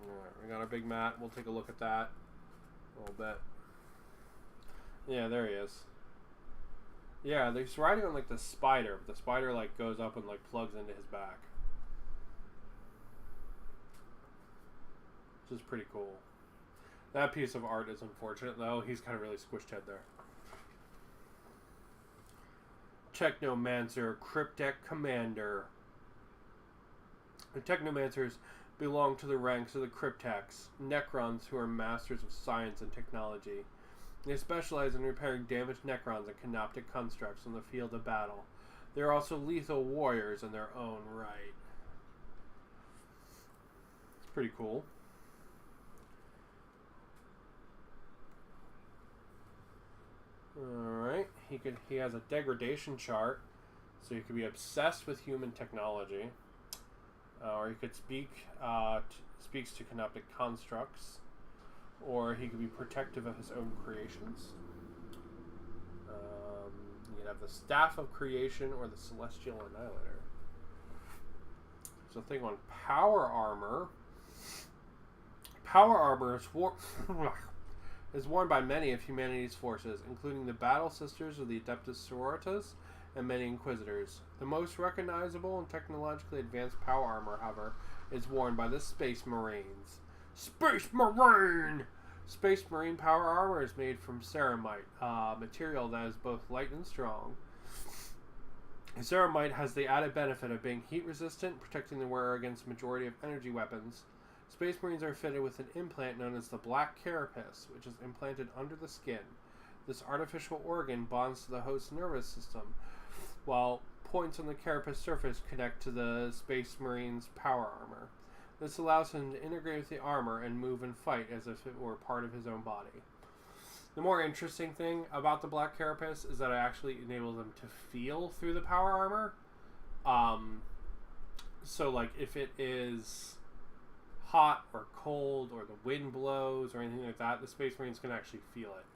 Alright, we got our big mat. We'll take a look at that a little bit. Yeah, there he is. Yeah, he's riding on like the spider, but the spider like goes up and like plugs into his back. Which is pretty cool. That piece of art is unfortunate though. He's kind of really squished head there. Technomancer, Cryptek Commander. The Technomancers belong to the ranks of the Crypteks, Necrons who are masters of science and technology. They specialize in repairing damaged Necrons and canoptic constructs on the field of battle. They are also lethal warriors in their own right. It's pretty cool. Alright, he has a degradation chart, so he could be obsessed with human technology. Or he could speaks to canoptic constructs, or he could be protective of his own creations. You could have the Staff of Creation or the Celestial Annihilator. There's a thing on Power Armor. Power Armor is worn by many of humanity's forces, including the Battle Sisters of the Adeptus Sororitas and many Inquisitors. The most recognizable and technologically advanced power armor, however, is worn by the Space Marines. Space Marine! Space Marine power armor is made from ceramite, material that is both light and strong. Ceramite has the added benefit of being heat resistant, protecting the wearer against the majority of energy weapons. Space Marines are fitted with an implant known as the Black Carapace, which is implanted under the skin. This artificial organ bonds to the host's nervous system, while points on the carapace surface connect to the Space Marine's power armor. This allows him to integrate with the armor and move and fight as if it were part of his own body. The more interesting thing about the Black Carapace is that it actually enables him to feel through the power armor. So like if it is hot or cold or the wind blows or anything like that, the Space Marines can actually feel it.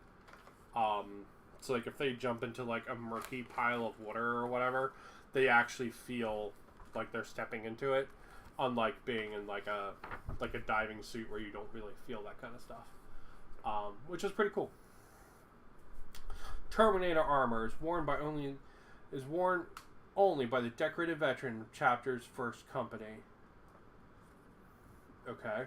So like if they jump into like a murky pile of water or whatever, they actually feel like they're stepping into it, unlike being in like a diving suit where you don't really feel that kind of stuff, which is pretty cool. Terminator Armor is worn only by the decorated veteran of Chapter's first company. Okay,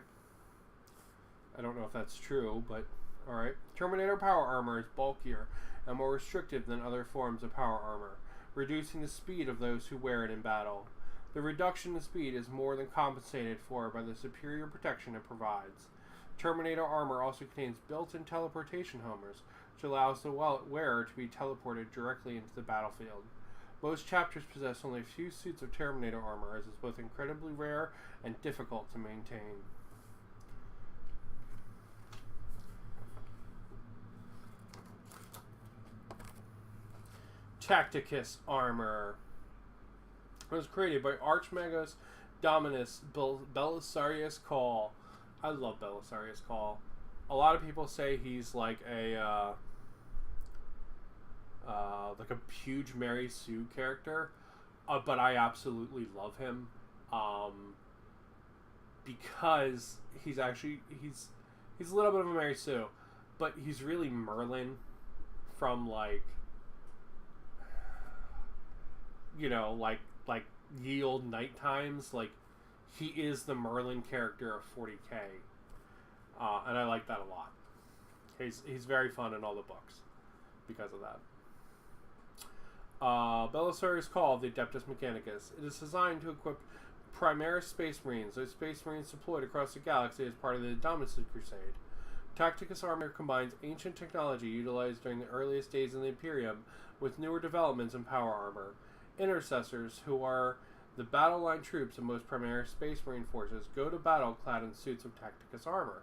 I don't know if that's true, but alright. Terminator Power Armor is bulkier and more restrictive than other forms of power armor, reducing the speed of those who wear it in battle. The reduction in speed is more than compensated for by the superior protection it provides. Terminator Armor also contains built-in teleportation homers, which allows the wearer to be teleported directly into the battlefield. Most chapters possess only a few suits of Terminator Armor, as it's both incredibly rare and difficult to maintain. Tacticus Armor. It was created by Archmagus Dominus Belisarius Call. I love Belisarius Call. A lot of people say he's like a huge Mary Sue character, but I absolutely love him, because he's a little bit of a Mary Sue, but he's really Merlin from like, you know, like ye old night times. Like, he is the Merlin character of 40k, and I like that a lot. He's very fun in all the books because of that. Belisarius is called the Adeptus Mechanicus. It is designed to equip Primaris Space Marines, those Space Marines deployed across the galaxy as part of the Dominus Crusade. Tacticus Armor combines ancient technology utilized during the earliest days of the Imperium with newer developments in power armor. Intercessors, who are the battle line troops of most Primaris Space Marine forces, go to battle clad in suits of Tacticus Armor.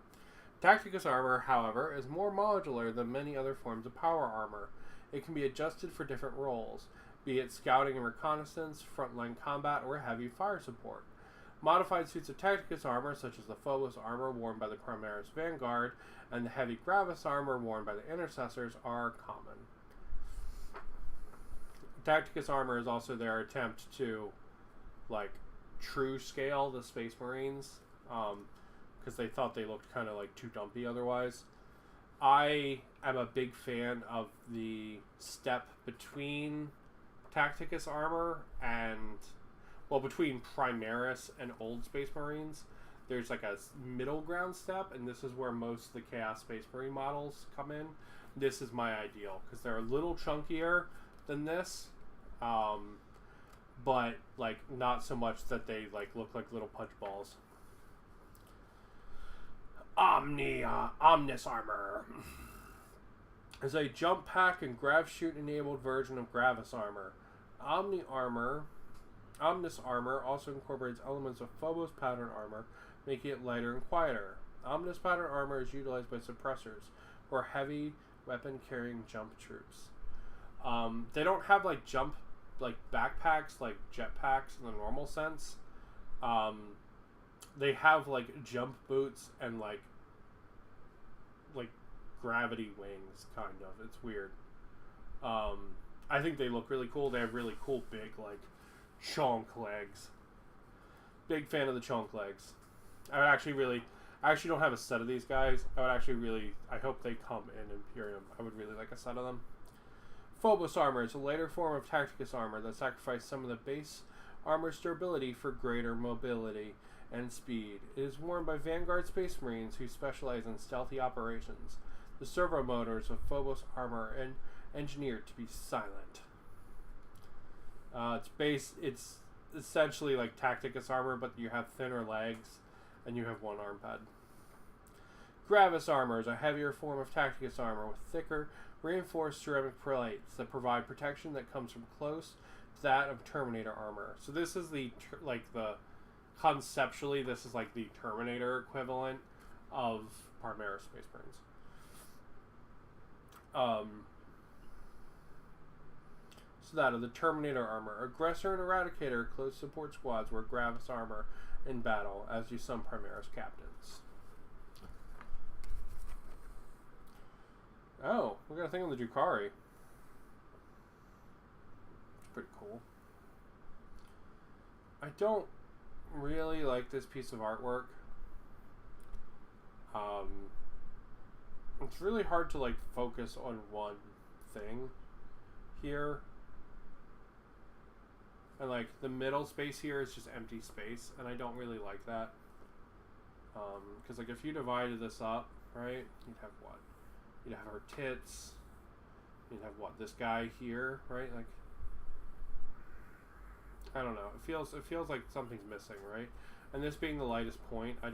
Tacticus Armor, however, is more modular than many other forms of power armor. It can be adjusted for different roles, be it scouting and reconnaissance, frontline combat, or heavy fire support. Modified suits of Tacticus Armor, such as the Phobos Armor worn by the Primaris Vanguard and the heavy Gravis Armor worn by the Intercessors, are common. Tacticus Armor is also their attempt to, like, true scale the Space Marines, because they thought they looked kind of like too dumpy otherwise. I am a big fan of the step between Tacticus Armor and, well, between Primaris and old Space Marines. There's like a middle ground step, and this is where most of the Chaos Space Marine models come in. This is my ideal, because they're a little chunkier than this, but like not so much that they like look like little punch balls. Omnis Armor is a jump pack and grav shoot enabled version of Gravis Armor. Omnis Armor also incorporates elements of Phobos pattern armor, making it lighter and quieter. Omnis pattern armor is utilized by suppressors, or heavy weapon carrying jump troops. They don't have like jump, like backpacks, like jetpacks in the normal sense. They have like jump boots and like gravity wings, kind of. It's weird. I think they look really cool. They have really cool big like chonk legs. Big fan of the chonk legs. I actually don't have a set of these guys. I hope they come in Imperium. I would really like a set of them. Phobos Armor is a later form of Tacticus Armor that sacrificed some of the base armor's durability for greater mobility and speed. It is worn by Vanguard Space Marines who specialize in stealthy operations. The servo motors of Phobos Armor are engineered to be silent. It's essentially like Tacticus Armor, but you have thinner legs and you have one arm pad. Gravis Armor is a heavier form of Tacticus Armor with thicker, reinforced ceramic plates that provide protection that comes from close to that of Terminator Armor. So this is conceptually, this is like the Terminator equivalent of Primaris Space Marines. So that of the Terminator Armor. Aggressor and Eradicator close support squads wear Gravis Armor in battle, as do some Primaris captains. Oh, we got a thing on the Drukhari. It's pretty cool. I don't really like this piece of artwork. It's really hard to like focus on one thing here. And like the middle space here is just empty space, and I don't really like that. Because like if you divided this up, right, you'd have what? You'd have her tits. You'd have what? This guy here, right? Like, I don't know. It feels like something's missing, right? And this being the lightest point, I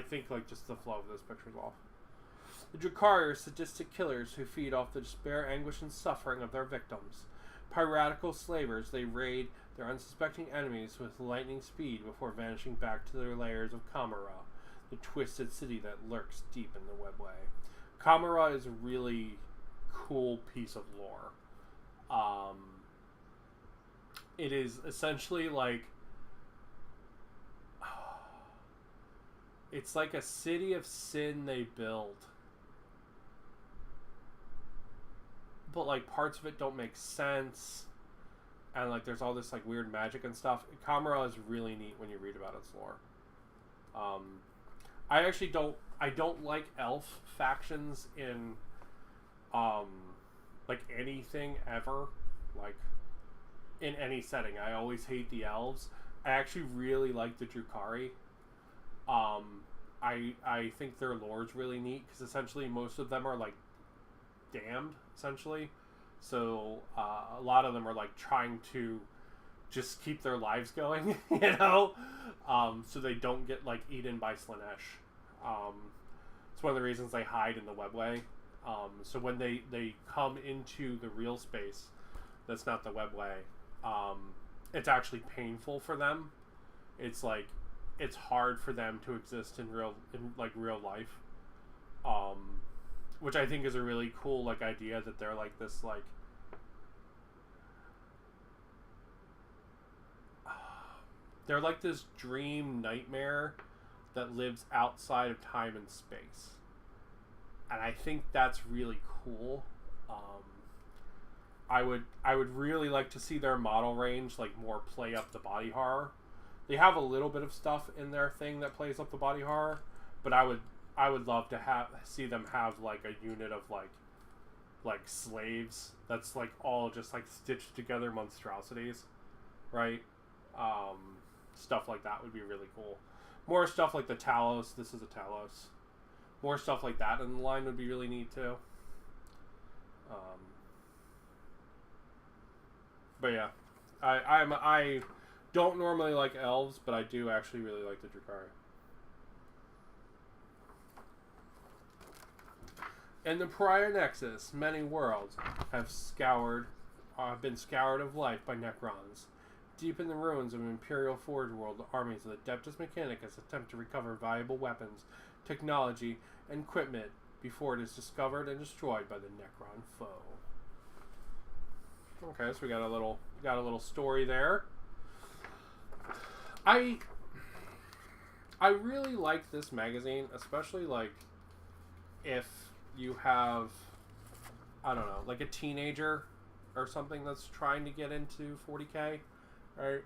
think like just the flow of this picture's off. The Drukhari are sadistic killers who feed off the despair, anguish, and suffering of their victims. Piratical slavers, they raid their unsuspecting enemies with lightning speed before vanishing back to their lairs of Kamara, the twisted city that lurks deep in the webway. Kamara is a really cool piece of lore. It is essentially like it's like a city of sin they build, but like parts of it don't make sense, and like there's all this like weird magic and stuff. Kamara is really neat when you read about its lore. I actually don't like elf factions in like anything ever, like in any setting. I always hate the elves. I actually really like the Drukhari. I think their lore's really neat because essentially most of them are like damned, essentially. So a lot of them are like trying to just keep their lives going, you know, so they don't get like eaten by Slaanesh. It's one of the reasons they hide in the webway. So when they come into the real space, that's not the webway. It's actually painful for them. It's like it's hard for them to exist in real life. Which I think is a really cool like idea that they're like this like they're like this dream nightmare that lives outside of time and space. And I think that's really cool. I would really like to see their model range like more play up the body horror. They have a little bit of stuff in their thing that plays up the body horror, but I would love to see them have like a unit of like slaves that's like all just like stitched together monstrosities, right? Stuff like that would be really cool. More stuff like the Talos. This is a Talos. More stuff like that in the line would be really neat too. But yeah, I don't normally like elves, but I do actually really like the Drukhari. In the prior Nexus, many worlds have been scoured of life by Necrons. Deep in the ruins of an Imperial Forge world, the armies of the Adeptus Mechanicus attempt to recover valuable weapons, technology, and equipment before it is discovered and destroyed by the Necron foe. Okay, so we got a little story there. I really like this magazine, especially like if you have, I don't know, like a teenager or something that's trying to get into 40K, right?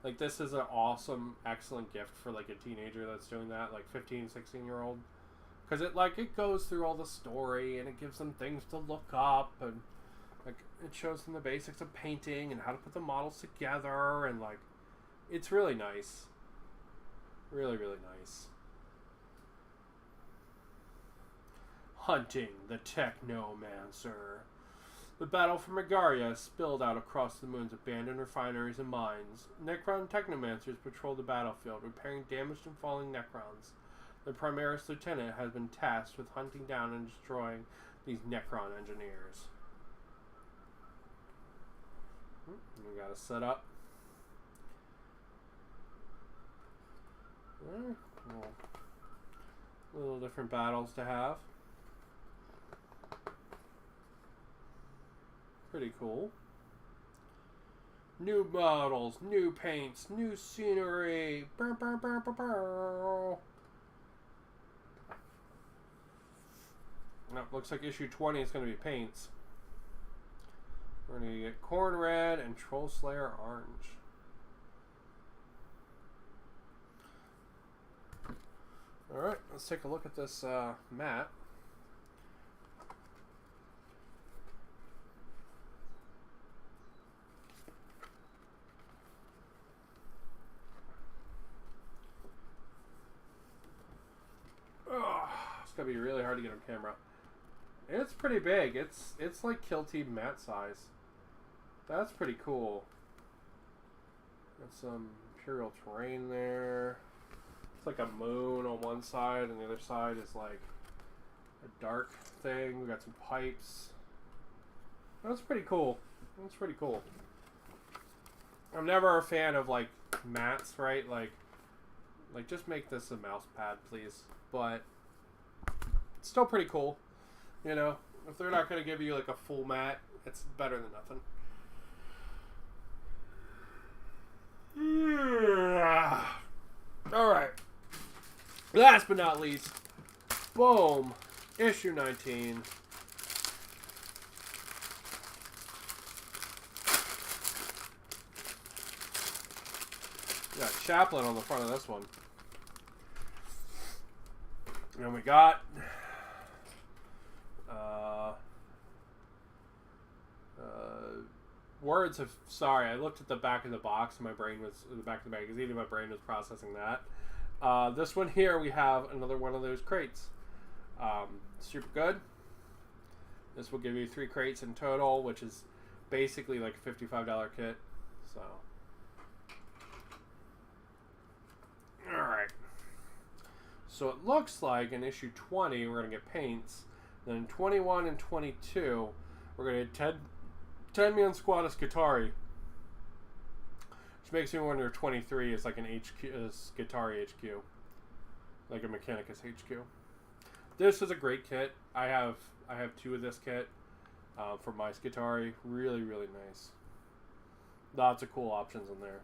Like this is an awesome, excellent gift for like a teenager that's doing that, like 15, 16-year-old. Because it goes through all the story and it gives them things to look up and like it shows them the basics of painting and how to put the models together and like it's really nice. Really, really nice. Hunting the Technomancer. The battle for Megaria spilled out across the moon's abandoned refineries and mines. Necron Technomancers patrol the battlefield, repairing damaged and falling Necrons. The Primaris Lieutenant has been tasked with hunting down and destroying these Necron engineers. We got to set up. Little different battles to have. Pretty cool. New models, new paints, new scenery. Burr, burr, burr, burr, burr. Now, looks like issue 20 is going to be paints. We're going to get Corn Red and Troll Slayer Orange. Alright, let's take a look at this mat. It's gonna be really hard to get on camera. It's pretty big. It's like Kill Team mat size. That's pretty cool. Got some Imperial terrain there. It's like a moon on one side, and the other side is like a dark thing. We got some pipes. That's pretty cool. That's pretty cool. I'm never a fan of like mats, right? Like just make this a mouse pad, please. But it's still pretty cool. You know, if they're not going to give you like a full mat, it's better than nothing. Alright. Last but not least, boom, issue 19. chaplain on the front of this one. And we got words of sorry. I looked at the back of the box, and my brain was the back of the magazine, and my brain was processing that. This one here, we have another one of those crates. Super good. This will give you 3 crates in total, which is basically like a $55 kit. So, all right. So it looks like in issue 20 we're gonna get paints. Then in 21 and 22 we're gonna get 10-man squad of Skitarii. Which makes me wonder if 23 is like an HQ, Skitarii HQ, like a Mechanicus HQ. This is a great kit. I have 2 of this kit for my Skitarii. Really, really nice. Lots of cool options in there.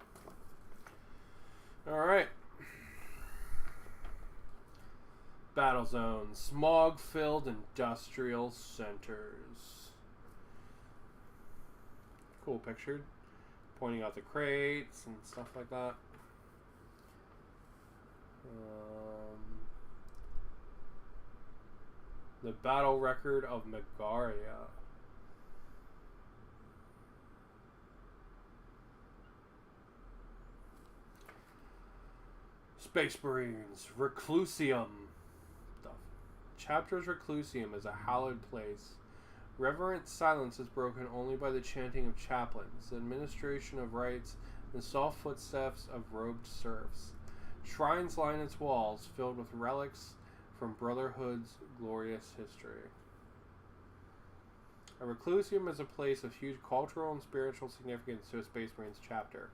All right. Battle zones, smog-filled industrial centers. Cool picture, pointing out the crates and stuff like that. The battle record of Megaria. Space Marines, Reclusium. The chapter's Reclusium is a hallowed place. Reverent silence is broken only by the chanting of chaplains, the administration of rites, and the soft footsteps of robed serfs. Shrines line its walls, filled with relics from Brotherhood's glorious history. A Reclusium is a place of huge cultural and spiritual significance to a Space Marines chapter.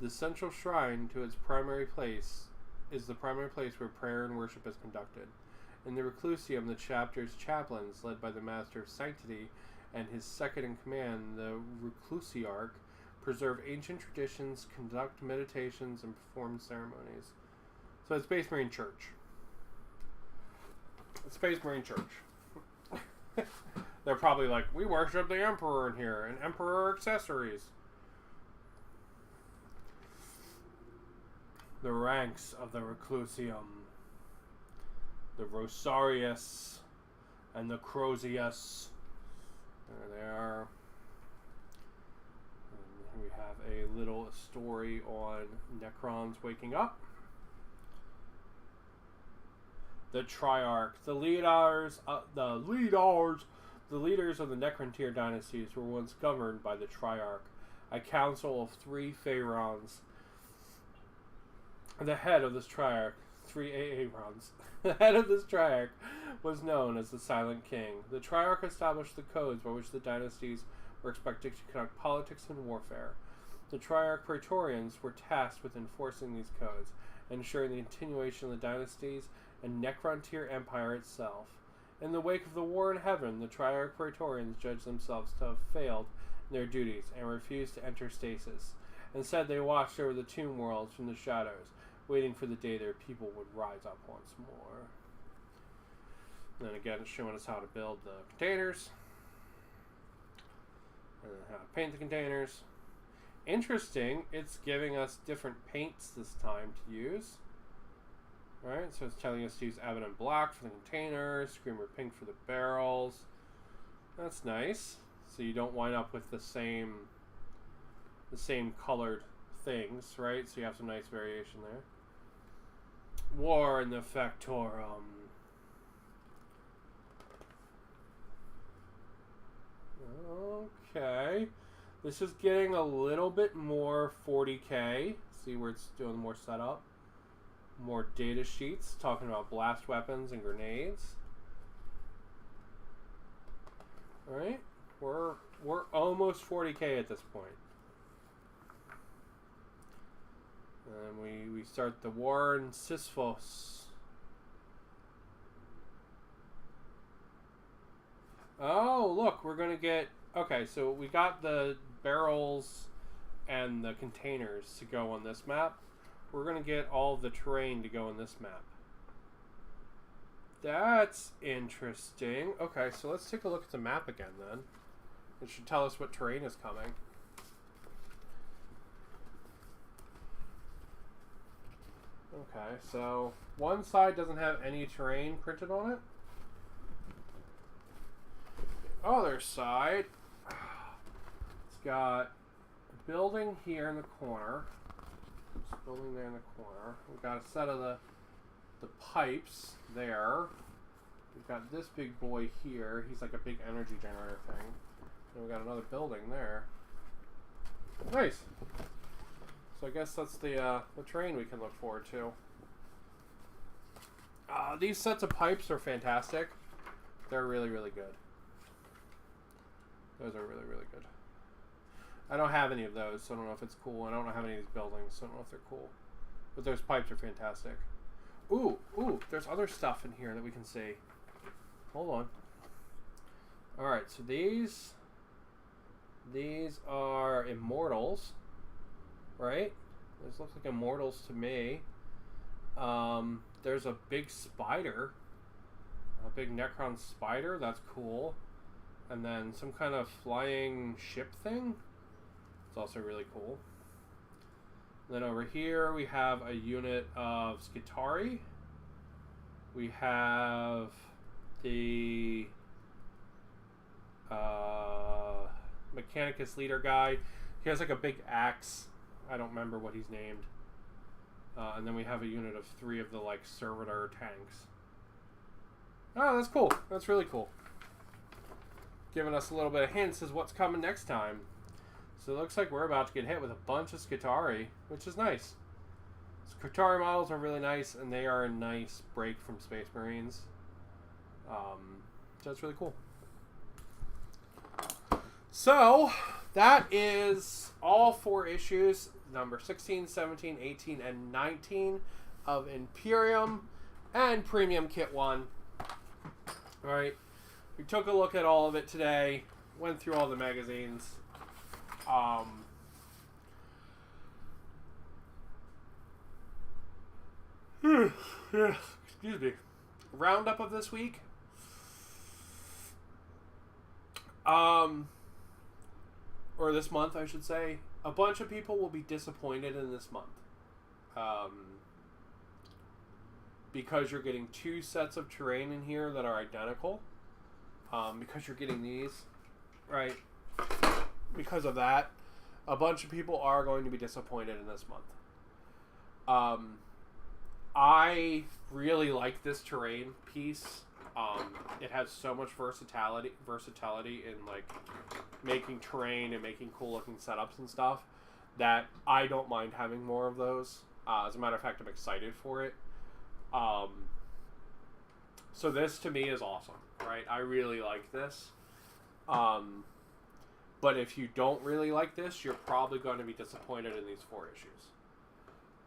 The central shrine to its primary place is the primary place where prayer and worship is conducted. In the Reclusium, the chapter's chaplains, led by the Master of Sanctity and his second in command, the Reclusiarch, preserve ancient traditions, conduct meditations, and perform ceremonies. So it's Space Marine Church. It's Space Marine Church. They're probably like, we worship the Emperor in here, and Emperor accessories. The ranks of the Reclusium. The Rosarius and the Crozius. There they are. And we have a little story on Necrons waking up. The Triarch. The leaders of the Necrontyr dynasties were once governed by the Triarch, a council of 3 Pharaons. The head of this Triarch, 3 Aarons. The head of this Triarch was known as the Silent King. The Triarch established the codes by which the dynasties were expected to conduct politics and warfare. The Triarch Praetorians were tasked with enforcing these codes, ensuring the continuation of the dynasties and Necrontyr Empire itself. In the wake of the war in heaven, the Triarch Praetorians judged themselves to have failed in their duties and refused to enter stasis. Instead, they watched over the tomb worlds from the shadows, waiting for the day their people would rise up once more. And then again, it's showing us how to build the containers. And then how to paint the containers. Interesting, it's giving us different paints this time to use. Alright, so it's telling us to use Evident Black for the containers, Screamer Pink for the barrels. That's nice. So you don't wind up with the same colored things, right? So you have some nice variation there. War in the Factorum. Okay. This is getting a little bit more 40k. See where it's doing more setup. More data sheets talking about blast weapons and grenades. Alright. We're almost 40k at this point. And we start the war in Sisyphos. Oh, look, we're going to get... Okay, so we got the barrels and the containers to go on this map. We're going to get all the terrain to go on this map. That's interesting. Okay, so let's take a look at the map again then. It should tell us what terrain is coming. Okay, so one side doesn't have any terrain printed on it. The other side, it's got a building here in the corner. This building there in the corner. We've got a set of the pipes there. We've got this big boy here. He's like a big energy generator thing. And we've got another building there. Nice. So I guess that's the terrain we can look forward to. These sets of pipes are fantastic. They're really, really good. Those are really, really good. I don't have any of those, so I don't know if it's cool. I don't have any of these buildings, so I don't know if they're cool. But those pipes are fantastic. Ooh, there's other stuff in here that we can see. Hold on. Alright, so these are Immortals. Right? This looks like Immortals to me. There's a big spider. A big Necron spider. That's cool. And then some kind of flying ship thing. It's also really cool. And then over here we have a unit of Skitarii. We have the Mechanicus leader guy. He has like a big axe. I don't remember what he's named. And then we have a unit of 3 of the like servitor tanks. Oh, that's cool. That's really cool. Giving us a little bit of hints as what's coming next time. So it looks like we're about to get hit with a bunch of Skitarii, which is nice. Skitarii models are really nice, and they are a nice break from Space Marines. So that's really cool. So that is all 4 issues, number 16, 17, 18, and 19 of Imperium and Premium Kit 1. Alright, we took a look at all of it today, went through all the magazines. Excuse me. Roundup of this week. Or this month, I should say. A bunch of people will be disappointed in this month. Because you're getting 2 sets of terrain in here that are identical. Because you're getting these. Right? Because of that, a bunch of people are going to be disappointed in this month. I really like this terrain piece. It has so much versatility in like making terrain and making cool looking setups and stuff that I don't mind having more of those. As a matter of fact, I'm excited for it. So this to me is awesome, right? I really like this. But if you don't really like this, you're probably going to be disappointed in these 4 issues.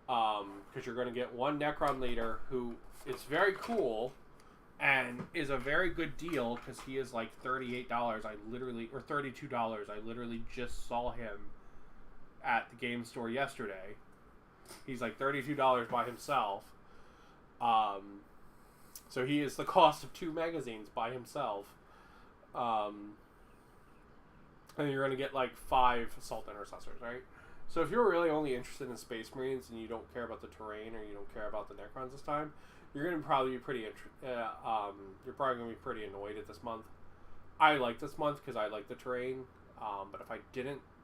Because you're going to get one Necron leader who is very cool and is a very good deal because he is like $38. Or $32. I literally just saw him at the game store yesterday. He's like $32 by himself. So he is the cost of 2 magazines by himself. And you're going to get like 5 Assault Intercessors, right? So if you're really only interested in Space Marines and you don't care about the terrain or you don't care about the Necrons this time, you're going to probably be pretty you're probably going to be pretty annoyed at this month. I like this month because I like the terrain. But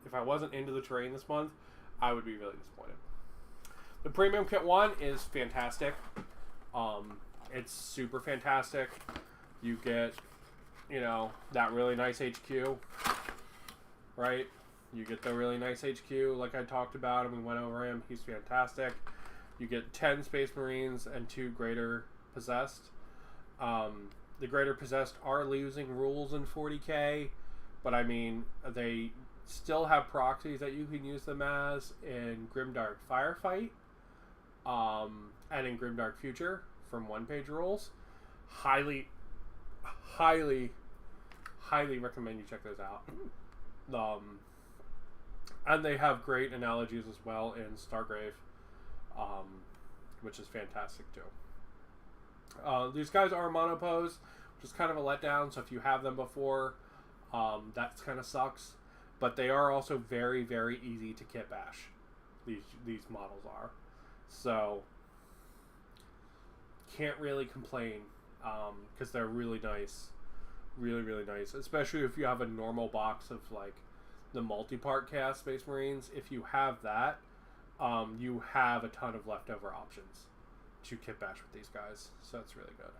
if I wasn't into the terrain this month, I would be really disappointed. The Premium Kit 1 is fantastic. It's super fantastic. You get, that really nice HQ, right? You get the really nice HQ like I talked about and we went over him. He's fantastic. You get 10 Space Marines and 2 Greater Possessed. The Greater Possessed are losing rules in 40k, but I mean, they still have proxies that you can use them as in Grimdark Firefight and in Grimdark Future from 1-page rules. Highly recommend you check those out. And they have great analogies as well in Stargrave, which is fantastic too. These guys are monopose, which is kind of a letdown. So if you have them before, that kind of sucks. But they are also very, very easy to kit bash. These models are. So can't really complain because they're really nice. Really, really nice. Especially if you have a normal box of like the multi-part Chaos Space Marines. If you have that, you have a ton of leftover options to kit bash with these guys. So that's really good.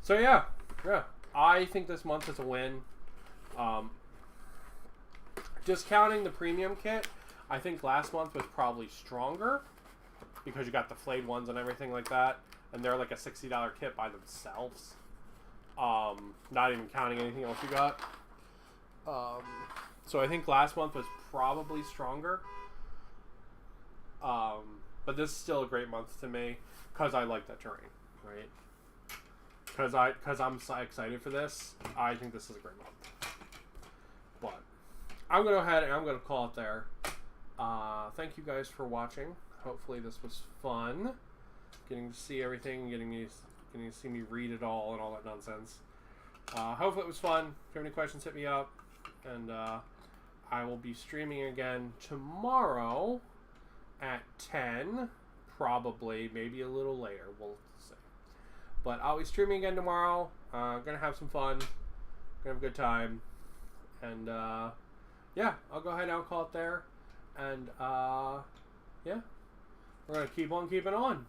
So yeah. I think this month is a win. Discounting the premium kit, I think last month was probably stronger because you got the flayed ones and everything like that, and they're like a $60 kit by themselves. Not even counting anything else you got. So I think last month was probably stronger. But this is still a great month to me because I like that terrain, right? Because I'm so excited for this. I think this is a great month. But I'm going to go ahead and I'm going to call it there. Thank you guys for watching. Hopefully this was fun. Getting to see everything, getting to see me read it all and all that nonsense. Hopefully it was fun. If you have any questions, hit me up. And I will be streaming again tomorrow at 10. Probably, maybe a little later. We'll see. But I'll be streaming again tomorrow. Gonna have some fun. Gonna have a good time. And yeah, I'll go ahead and I'll call it there. And yeah, we're gonna keep on keeping on.